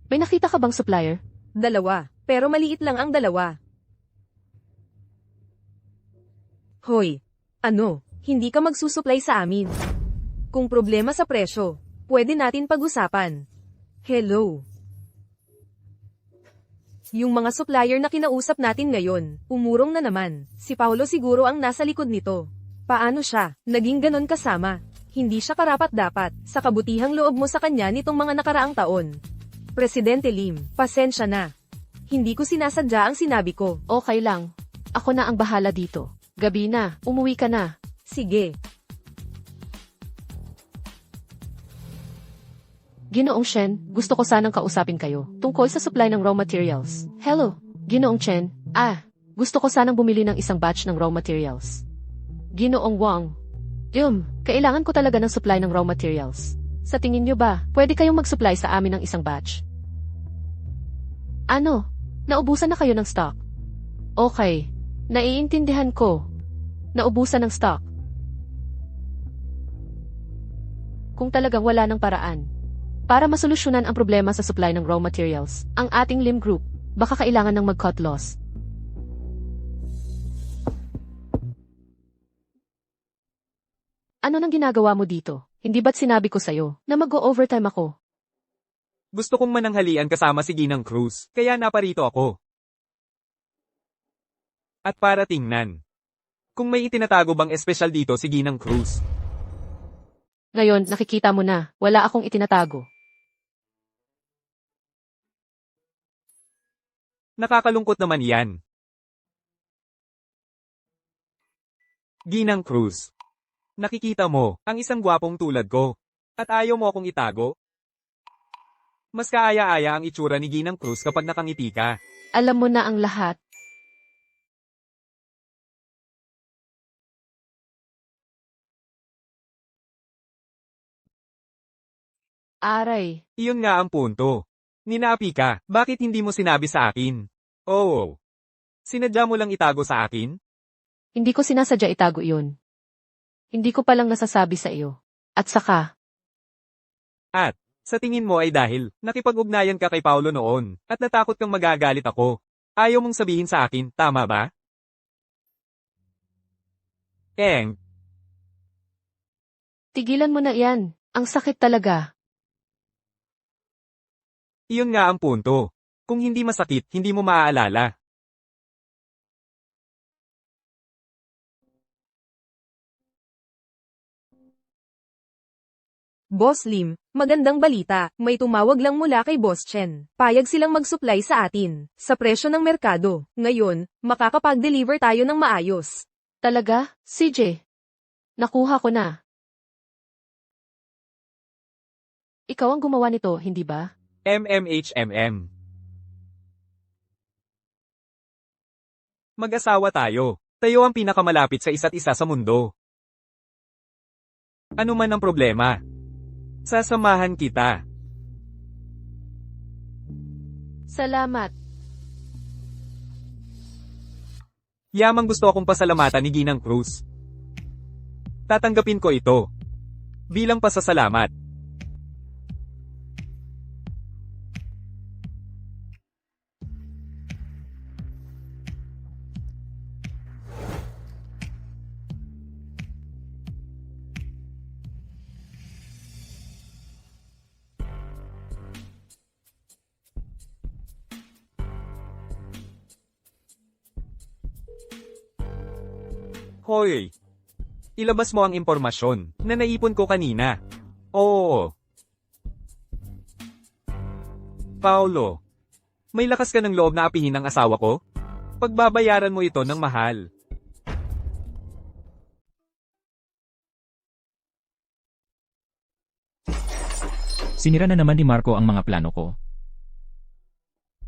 May nakita ka bang supplier? 2, pero maliit lang ang 2. Hoy, ano, hindi ka magsusupply sa amin. Kung problema sa presyo, pwede natin pag-usapan. Hello. Yung mga supplier na kinausap natin ngayon, umurong na naman. Si Paulo siguro ang nasa likod nito. Paano siya, naging ganon kasama? Hindi siya karapat-dapat, sa kabutihang loob mo sa kanya nitong mga nakaraang taon. Presidente Lim, pasensya na. Hindi ko sinasadya ang sinabi ko. Okay lang. Ako na ang bahala dito. Gabi na, umuwi ka na. Sige. Ginoong Shen, gusto ko sanang kausapin kayo tungkol sa supply ng raw materials. Hello, Ginoong Chen. Gusto ko sanang bumili ng isang batch ng raw materials. Ginoong Wang. Kailangan ko talaga ng supply ng raw materials. Sa tingin niyo ba, pwede kayong mag-supply sa amin ng isang batch? Ano? Naubusan na kayo ng stock? Okay. Naiintindihan ko. Naubusan ng stock. Kung talagang wala ng paraan, para masolusyonan ang problema sa supply ng raw materials, ang ating Lim Group, baka kailangan ng mag-cut loss. Ano nang ginagawa mo dito? Hindi ba't sinabi ko sa'yo na mag-o-overtime ako? Gusto kong mananghalian kasama si Ginang Cruz, kaya naparito ako. At para tingnan, kung may itinatago bang espesyal dito si Ginang Cruz. Ngayon, nakikita mo na, wala akong itinatago. Nakakalungkot naman yan. Ginang Cruz. Nakikita mo, ang isang gwapong tulad ko. At ayaw mo akong itago? Mas kaaya-aya ang itsura ni Ginang Cruz kapag nakangiti ka. Alam mo na ang lahat. Aray, Iyon nga ang punto. Ninapi ka, bakit hindi mo sinabi sa akin? Oo. Sinadya mo lang itago sa akin? hindi ko sinasadya itago iyon. Hindi ko palang nasasabi sa iyo. At saka, Sa tingin mo ay dahil nakipag-ugnayan ka kay Paulo noon at natakot kang magagalit ako. Ayaw mong sabihin sa akin, tama ba? tigilan mo na yan. Ang sakit talaga. Iyon nga ang punto. Kung hindi masakit, hindi mo maaalala. Boss Lim, magandang balita, may tumawag lang mula kay Boss Chen. Payag silang mag-supply sa atin, sa presyo ng merkado. Ngayon, makakapag-deliver tayo ng maayos. Talaga, CJ? Nakuha ko na. Ikaw ang gumawa nito, hindi ba? MMHMM. Mag-asawa tayo. Tayo ang pinakamalapit sa isa't isa sa mundo. Ano man ang problema, sasamahan kita. Salamat. Yamang gusto akong pasalamatan ni Ginang Cruz. Tatanggapin ko ito bilang pasasalamat. Hoy! Ilabas mo ang impormasyon na naipon ko kanina. Oo. Paulo, may lakas ka ng loob na apihin ang asawa ko? Pagbabayaran mo ito ng mahal. Sinira na naman ni Marco ang mga plano ko.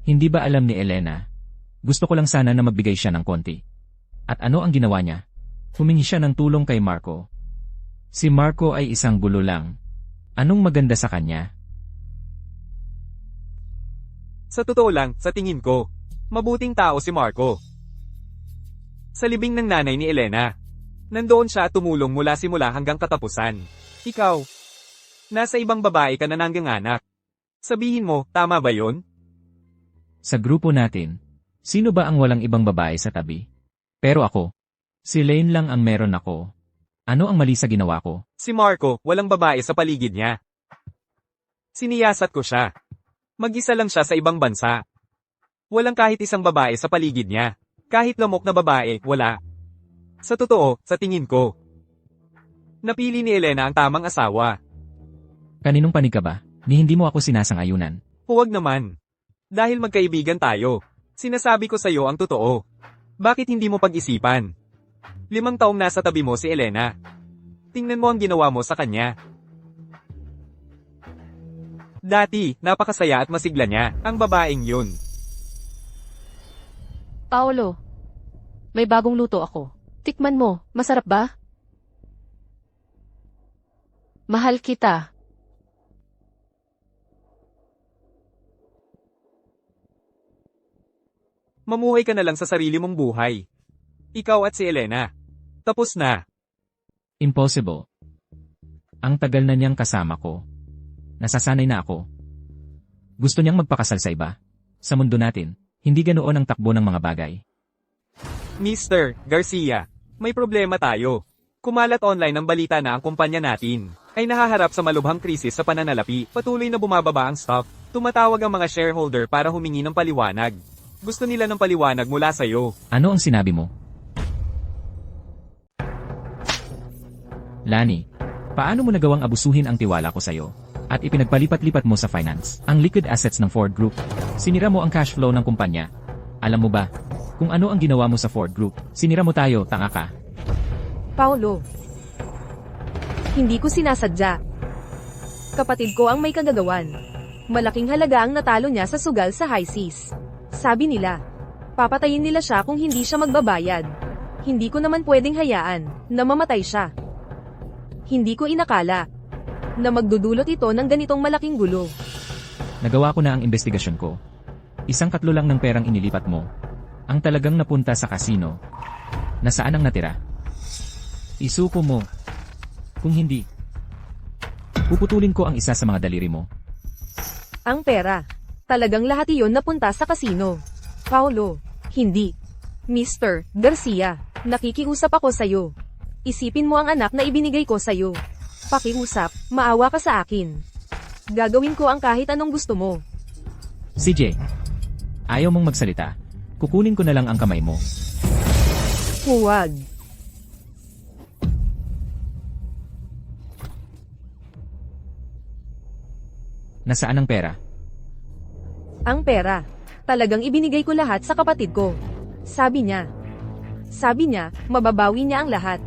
Hindi ba alam ni Elena? Gusto ko lang sana na magbigay siya ng konti. At ano ang ginawa niya? Humingi siya ng tulong kay Marco. Si Marco ay isang gulo lang. Anong maganda sa kanya? Sa totoo lang, sa tingin ko, mabuting tao si Marco. Sa libing ng nanay ni Elena, nandoon siya at tumulong mula simula hanggang katapusan. Ikaw, nasa ibang babae ka na nangganganak. Sabihin mo, tama ba yon? Sa grupo natin, sino ba ang walang ibang babae sa tabi? Pero ako, Si Lane lang ang meron ako. Ano ang mali sa ginawa ko? Si Marco, walang babae sa paligid niya. Siniyasat ko siya. Mag-isa lang siya sa ibang bansa. Walang kahit isang babae sa paligid niya. Kahit lamok na babae, wala. Sa totoo, sa tingin ko, napili ni Elena ang tamang asawa. Kaninong panig ka ba? Ni hindi mo ako sinasang-ayunan. Huwag naman. Dahil magkaibigan tayo. Sinasabi ko sa iyo ang totoo. Bakit hindi mo pag-isipan? 5 taong nasa tabi mo si Elena. Tingnan mo ang ginawa mo sa kanya. Dati, napakasaya at masigla niya, ang babaeng yun. Paolo, may bagong luto ako. Tikman mo, masarap ba? Mahal kita. Mamuhay ka na lang sa sarili mong buhay. Ikaw at si Elena. Tapos na. Impossible. Ang tagal na niyang kasama ko. Nasasanay na ako. Gusto niyang magpakasal sa iba. Sa mundo natin, hindi ganoon ang takbo ng mga bagay. Mr. Garcia, may problema tayo. Kumalat online ang balita na ang kumpanya natin ay nahaharap sa malubhang krisis sa pananalapi. Patuloy na bumababa ang stock. Tumatawag ang mga shareholder para humingi ng paliwanag. Gusto nila ng paliwanag mula sa iyo. Ano ang sinabi mo? Lani, paano mo nagawang abusuhin ang tiwala ko sa'yo? At ipinagpalipat-lipat mo sa finance, ang liquid assets ng Ford Group. Sinira mo ang cash flow ng kumpanya. Alam mo ba, kung ano ang ginawa mo sa Ford Group, sinira mo tayo, tanga ka. Paolo. Hindi ko sinasadya. Kapatid ko ang may kagagawan. Malaking halaga ang natalo niya sa sugal sa high seas. Sabi nila, papatayin nila siya kung hindi siya magbabayad. Hindi ko naman pwedeng hayaan na mamatay siya. Hindi ko inakala na magdudulot ito ng ganitong malaking gulo. Nagawa ko na ang investigasyon ko. 1/3 lang ng perang inilipat mo. Ang talagang napunta sa kasino. Nasaan ang natira? Isuko mo. Kung hindi, puputulin ko ang isa sa mga daliri mo. Ang pera. Talagang lahat iyon napunta sa kasino. Paolo, hindi. Mr. Garcia, nakikiusap ako sa'yo. Isipin mo ang anak na ibinigay ko sa'yo. Pakiusap, maawa ka sa akin. Gagawin ko ang kahit anong gusto mo. CJ, ayaw mong magsalita. Kukunin ko na lang ang kamay mo. Huwag. Nasaan ang pera? Ang pera. Talagang ibinigay ko lahat sa kapatid ko. Sabi niya, mababawi niya ang lahat.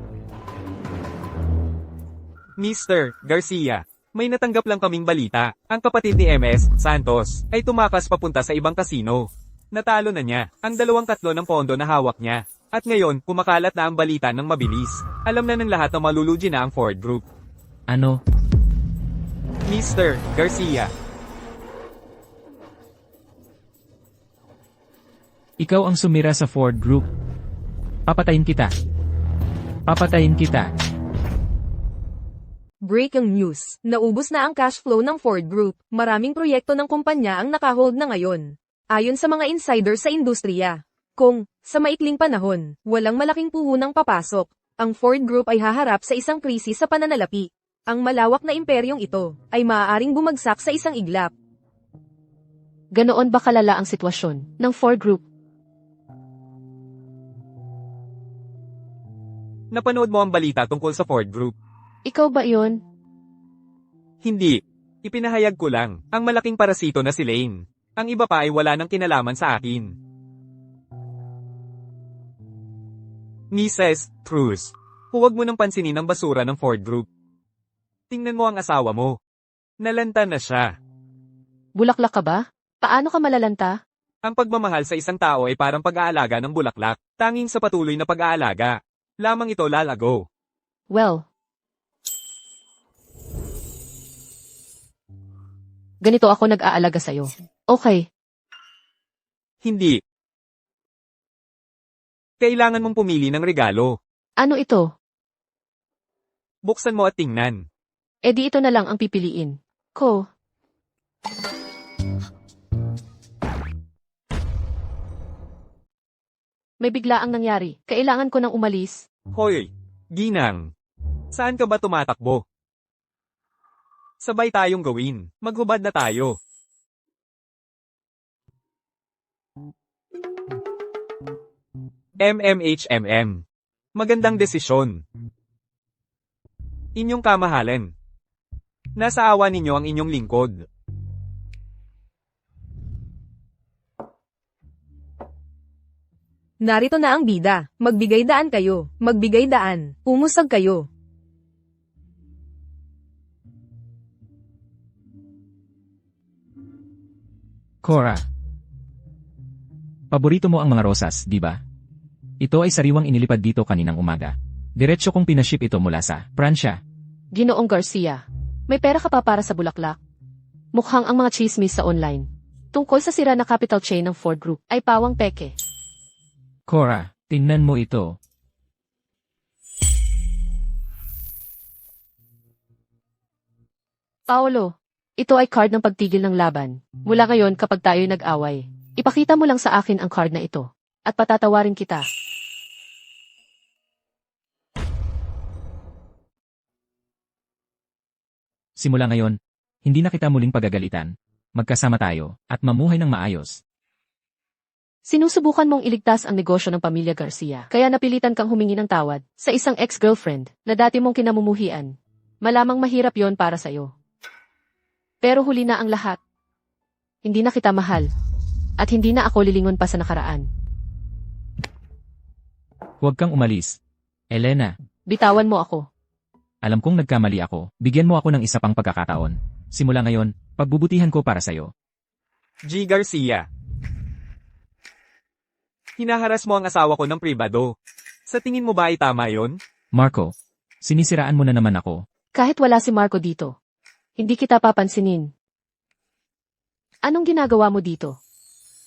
Mr. Garcia, may natanggap lang kaming balita. Ang kapatid ni MS, Santos, ay tumakas papunta sa ibang kasino. Natalo na niya ang 2/3 ng pondo na hawak niya. At ngayon, kumakalat na ang balita ng mabilis. Alam na ng lahat na malulugi na ang Ford Group. Ano? Mr. Garcia, Ikaw ang sumira sa Ford Group. Papatayin kita. Papatayin kita. Breaking news. Naubos na ang cash flow ng Ford Group. Maraming proyekto ng kumpanya ang nakahold na ngayon. Ayon sa mga insider sa industriya. Kung, sa maikling panahon, walang malaking puhunang papasok, ang Ford Group ay haharap sa isang krisis sa pananalapi. Ang malawak na imperyong ito ay maaaring bumagsak sa isang iglap. Ganoon ba kalala ang sitwasyon ng Ford Group? napanood mo ang balita tungkol sa Ford Group? Ikaw ba iyon? Hindi. Ipinahayag ko lang, ang malaking parasito na si Lane. Ang iba pa ay wala nang kinalaman sa akin. Mrs. Cruz, huwag mo nang pansinin ang basura ng Ford Group. Tingnan mo ang asawa mo. Nalanta na siya. Bulaklak ka ba? Paano ka malalanta? Ang pagmamahal sa isang tao ay parang pag-aalaga ng bulaklak. Tanging sa patuloy na pag-aalaga. Lamang ito lalago. Well, ganito ako nag-aalaga sa'yo. Okay, Hindi. Kailangan mong pumili ng regalo. ano ito? Buksan mo at tingnan. E di ito na lang ang pipiliin ko. May biglaang nangyari. Kailangan ko nang umalis. Hoy, Ginang. Saan ka ba tumatakbo? Sabay tayong gawin. Maghubad na tayo. MMHMM. Magandang desisyon. Inyong kamahalan. Nasa awa ninyo ang inyong lingkod. Narito na ang bida. Magbigay daan kayo. Magbigay daan. Umusag kayo. Cora. Paborito mo ang mga rosas, di ba? Ito ay sariwang inilipad dito kaninang umaga. Diretso kong pinaship ito mula sa Pransya. Ginoong Garcia. May pera ka pa para sa bulaklak? Mukhang ang mga chismis sa online tungkol sa sira na capital chain ng Ford Group ay pawang peke. Cora, tingnan mo ito. Paolo, ito ay card ng pagtigil ng laban. Mula ngayon kapag tayo'y nag-away, ipakita mo lang sa akin ang card na ito at patatawarin kita. Simula ngayon, hindi na kita muling pagagalitan. Magkasama tayo, at mamuhay ng maayos. Sinusubukan mong iligtas ang negosyo ng pamilya Garcia, kaya napilitan kang humingi ng tawad sa isang ex-girlfriend na dati mong kinamumuhian. Malamang mahirap yon para sa'yo. Pero huli na ang lahat. Hindi na kita mahal. At hindi na ako lilingon pa sa nakaraan. Huwag kang umalis. Elena, Bitawan mo ako. alam kong nagkamali ako. Bigyan mo ako ng isa pang pagkakataon. Simula ngayon, pagbubutihan ko para sa'yo. G. Garcia. Hinaharas mo ang asawa ko ng pribado. Sa tingin mo ba ay tama yon? Marco, sinisiraan mo na naman ako. Kahit wala si Marco dito, hindi kita papansinin. Anong ginagawa mo dito?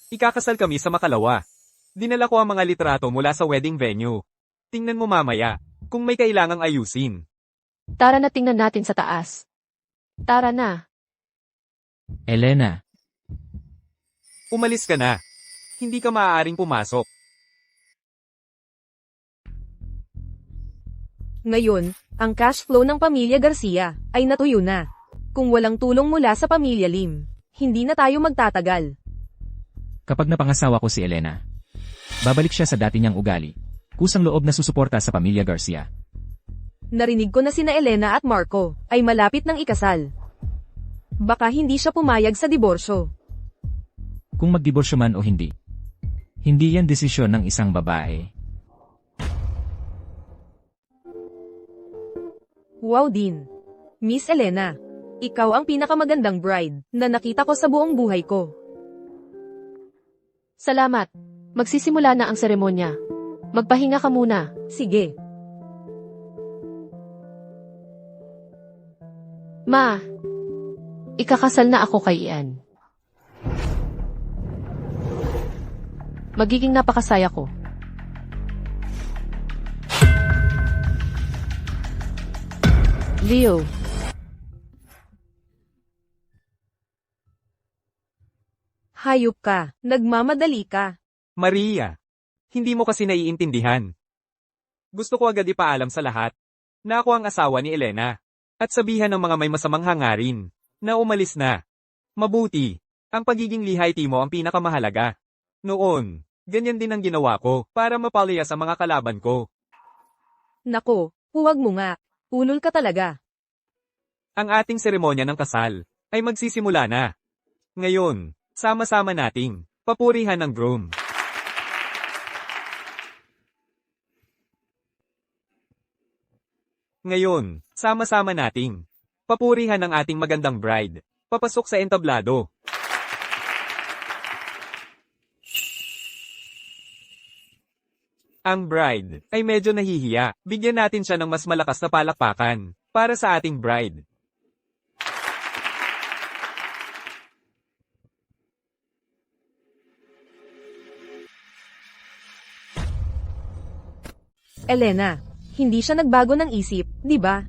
Ikakasal kami sa Makalawa. Dinala ko ang mga litrato mula sa wedding venue. Tingnan mo mamaya, kung may kailangang ayusin. Tara na tingnan natin sa taas. Tara na. Elena, Umalis ka na. Hindi ka maaaring pumasok. Ngayon, ang cash flow ng pamilya Garcia ay natuyo na. Kung walang tulong mula sa pamilya Lim, hindi na tayo magtatagal. kapag napangasawa ko si Elena, babalik siya sa dati niyang ugali. Kusang loob na susuporta sa pamilya Garcia. Narinig ko na sina Elena at Marco ay malapit ng ikasal. Baka hindi siya pumayag sa diborsyo. Kung magdiborsyo man o hindi. Hindi yan desisyon ng isang babae. Wow din. Miss Elena, ikaw ang pinakamagandang bride na nakita ko sa buong buhay ko. Salamat. Magsisimula na ang seremonya. Magpahinga ka muna. Sige. Ma, ikakasal na ako kay Ian. Magiging napakasaya ko. Leo, Hayop ka. Nagmamadali ka. Maria, hindi mo kasi naiintindihan. Gusto ko agad ipaalam sa lahat na ako ang asawa ni Elena at sabihan ng mga may masamang hangarin na umalis na. Mabuti, ang pagiging lihayti mo ang pinakamahalaga. Noon, ganyan din ang ginawa ko para mapalaya sa mga kalaban ko. Nako, huwag mo nga. Ulol ka talaga. Ang ating seremonya ng kasal ay magsisimula na. Ngayon, sama-sama nating papurihan ng groom. Ngayon, sama-sama nating papurihan ng ating magandang bride. Papasok sa entablado. Ang bride ay medyo nahihiya. Bigyan natin siya ng mas malakas na palakpakan para sa ating bride. Elena, hindi siya nagbago ng isip, di ba?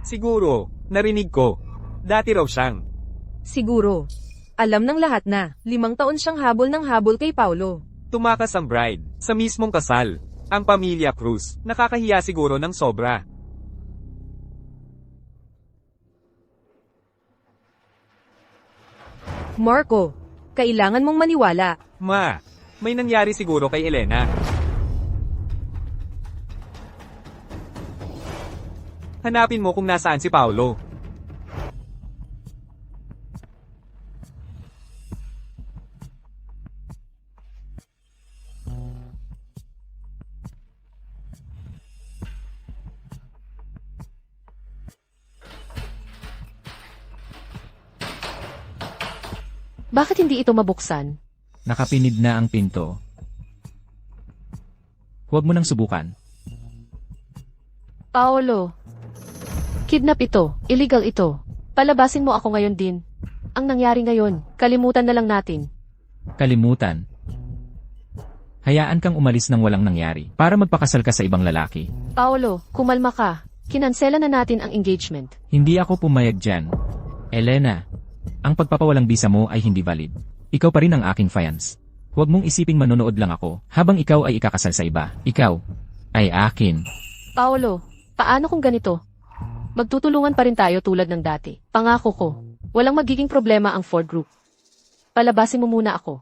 Siguro, narinig ko. Dati raw siyang Siguro. Alam ng lahat na, 5 taon siyang habol ng habol kay Paulo. Tumakas ang bride, sa mismong kasal. Ang pamilya Cruz, nakakahiya siguro ng sobra. Marco, kailangan mong maniwala. Ma, may nangyari siguro kay Elena. Hanapin mo kung nasaan si Paolo. Bakit hindi ito mabuksan? Nakapinid na ang pinto. Huwag mo nang subukan. Paolo. Kidnap ito. Illegal ito. Palabasin mo ako ngayon din. Ang nangyari ngayon, kalimutan na lang natin. Kalimutan. Hayaan kang umalis nang walang nangyari para magpakasal ka sa ibang lalaki. Paolo, kumalma ka. Kinansela na natin ang engagement. Hindi ako pumayag dyan. Elena, ang pagpapawalang bisa mo ay hindi valid. Ikaw pa rin ang aking fiance. Huwag mong isiping manonood lang ako habang ikaw ay ikakasal sa iba. Ikaw ay akin. Paolo, paano kung ganito? Magtutulungan pa rin tayo tulad ng dati. Pangako ko, walang magiging problema ang Ford Group. Palabasin mo muna ako.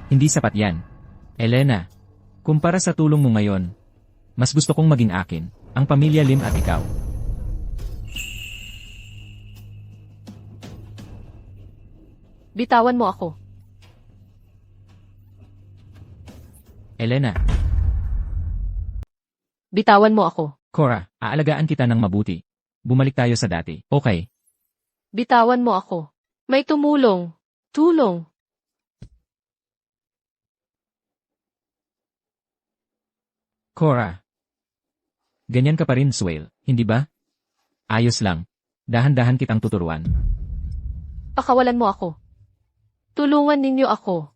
Hindi sapat yan. Elena, kumpara sa tulong mo ngayon, mas gusto kong maging akin, ang pamilya Lim at ikaw. Bitawan mo ako. Elena, Bitawan mo ako. Cora, aalagaan kita ng mabuti. Bumalik tayo sa dati. Okay. Bitawan mo ako. May tumulong. Tulong. Cora. Ganyan ka pa rin, Swale, hindi ba? Ayos lang. Dahan-dahan kitang tuturuan. Pakawalan mo ako. Tulungan ninyo ako.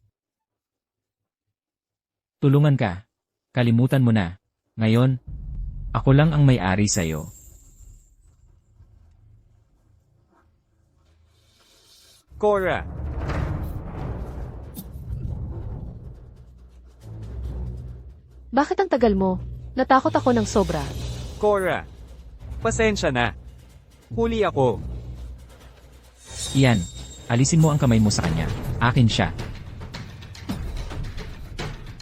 Tulungan ka. Kalimutan mo na. Ngayon, ako lang ang may-ari sa'yo. Cora, Bakit ang tagal mo? Natakot ako ng sobra. Cora, pasensya na. Huli ako. Iyan, alisin mo ang kamay mo sa kanya. Akin siya.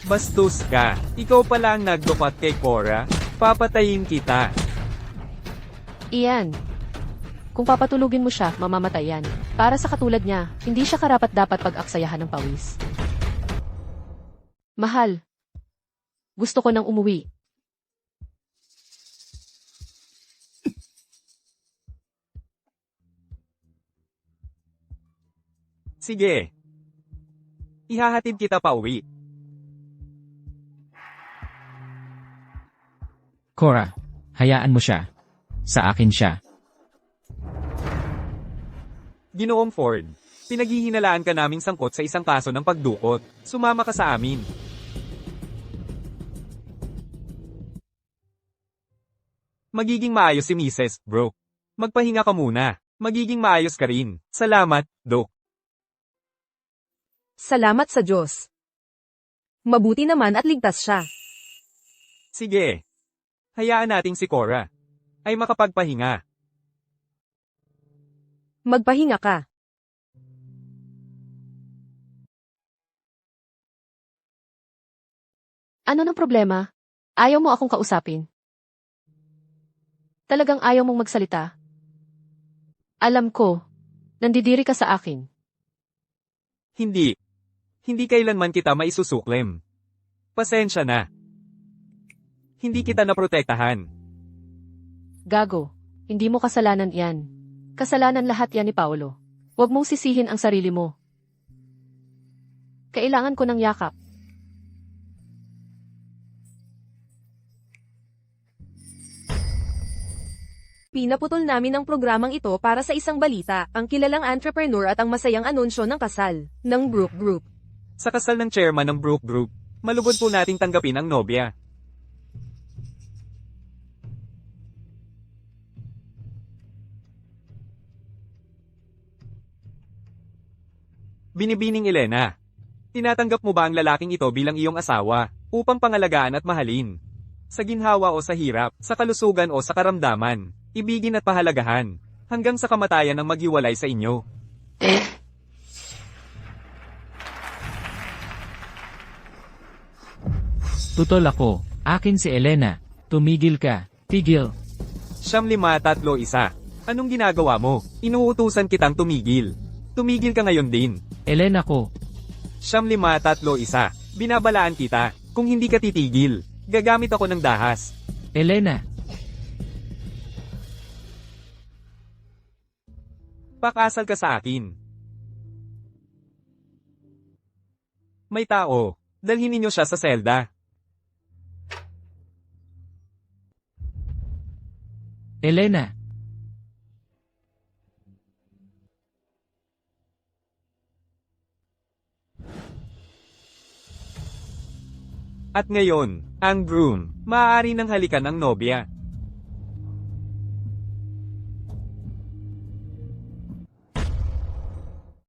Bastos ka. Ikaw pala ang nagdukat kay Cora. Papatayin kita. Iyan. Kung papatulugin mo siya, mamamatay yan. Para sa katulad niya, hindi siya karapat-dapat pag-aksayahan ng pawis. Mahal. Gusto ko nang umuwi. Sige. Ihahatid kita pauwi. Cora, hayaan mo siya. Sa akin siya. Ginoong Ford, pinaghihinalaan ka naming sangkot sa isang kaso ng pagdukot. Sumama ka sa amin. Magiging maayos si Mrs. Bro. Magpahinga ka muna. Magiging maayos ka rin. Salamat, Doc. Salamat sa Diyos. Mabuti naman at ligtas siya. Sige. Hayaan nating si Cora ay makapagpahinga. Magpahinga ka. Ano ng problema? Ayaw mo akong kausapin? Talagang ayaw mong magsalita? Alam ko, nandidiri ka sa akin. Hindi. Hindi kailanman kita maisusuklem. Pasensya na. Hindi kita naprotektahan. Gago, hindi mo kasalanan yan. Kasalanan lahat yan ni Paolo. Huwag mong sisihin ang sarili mo. Kailangan ko ng yakap. Pinaputol namin ang programang ito para sa isang balita, ang kilalang entrepreneur at ang masayang anunsyo ng kasal, ng Brooke Group. Sa kasal ng chairman ng Brooke Group, malubod po nating tanggapin ang nobya. Binibining Elena. Tinatanggap mo ba ang lalaking ito bilang iyong asawa, upang pangalagaan at mahalin? Sa ginhawa o sa hirap, sa kalusugan o sa karamdaman, ibigin at pahalagahan, hanggang sa kamatayan ang maghiwalay sa inyo. Tutol ako. Akin si Elena. Tumigil ka. Tigil. 5-5-3-1. Anong ginagawa mo? Inuutusan kitang tumigil. Tumigil ka ngayon din. Elena ko. 5-5-3-1. Binabalaan kita. Kung hindi ka titigil, gagamit ako ng dahas. Elena. Pakasal ka sa akin. May tao. Dalhin ninyo siya sa selda. Elena. At ngayon, ang groom, maaari nang halikan ang nobya.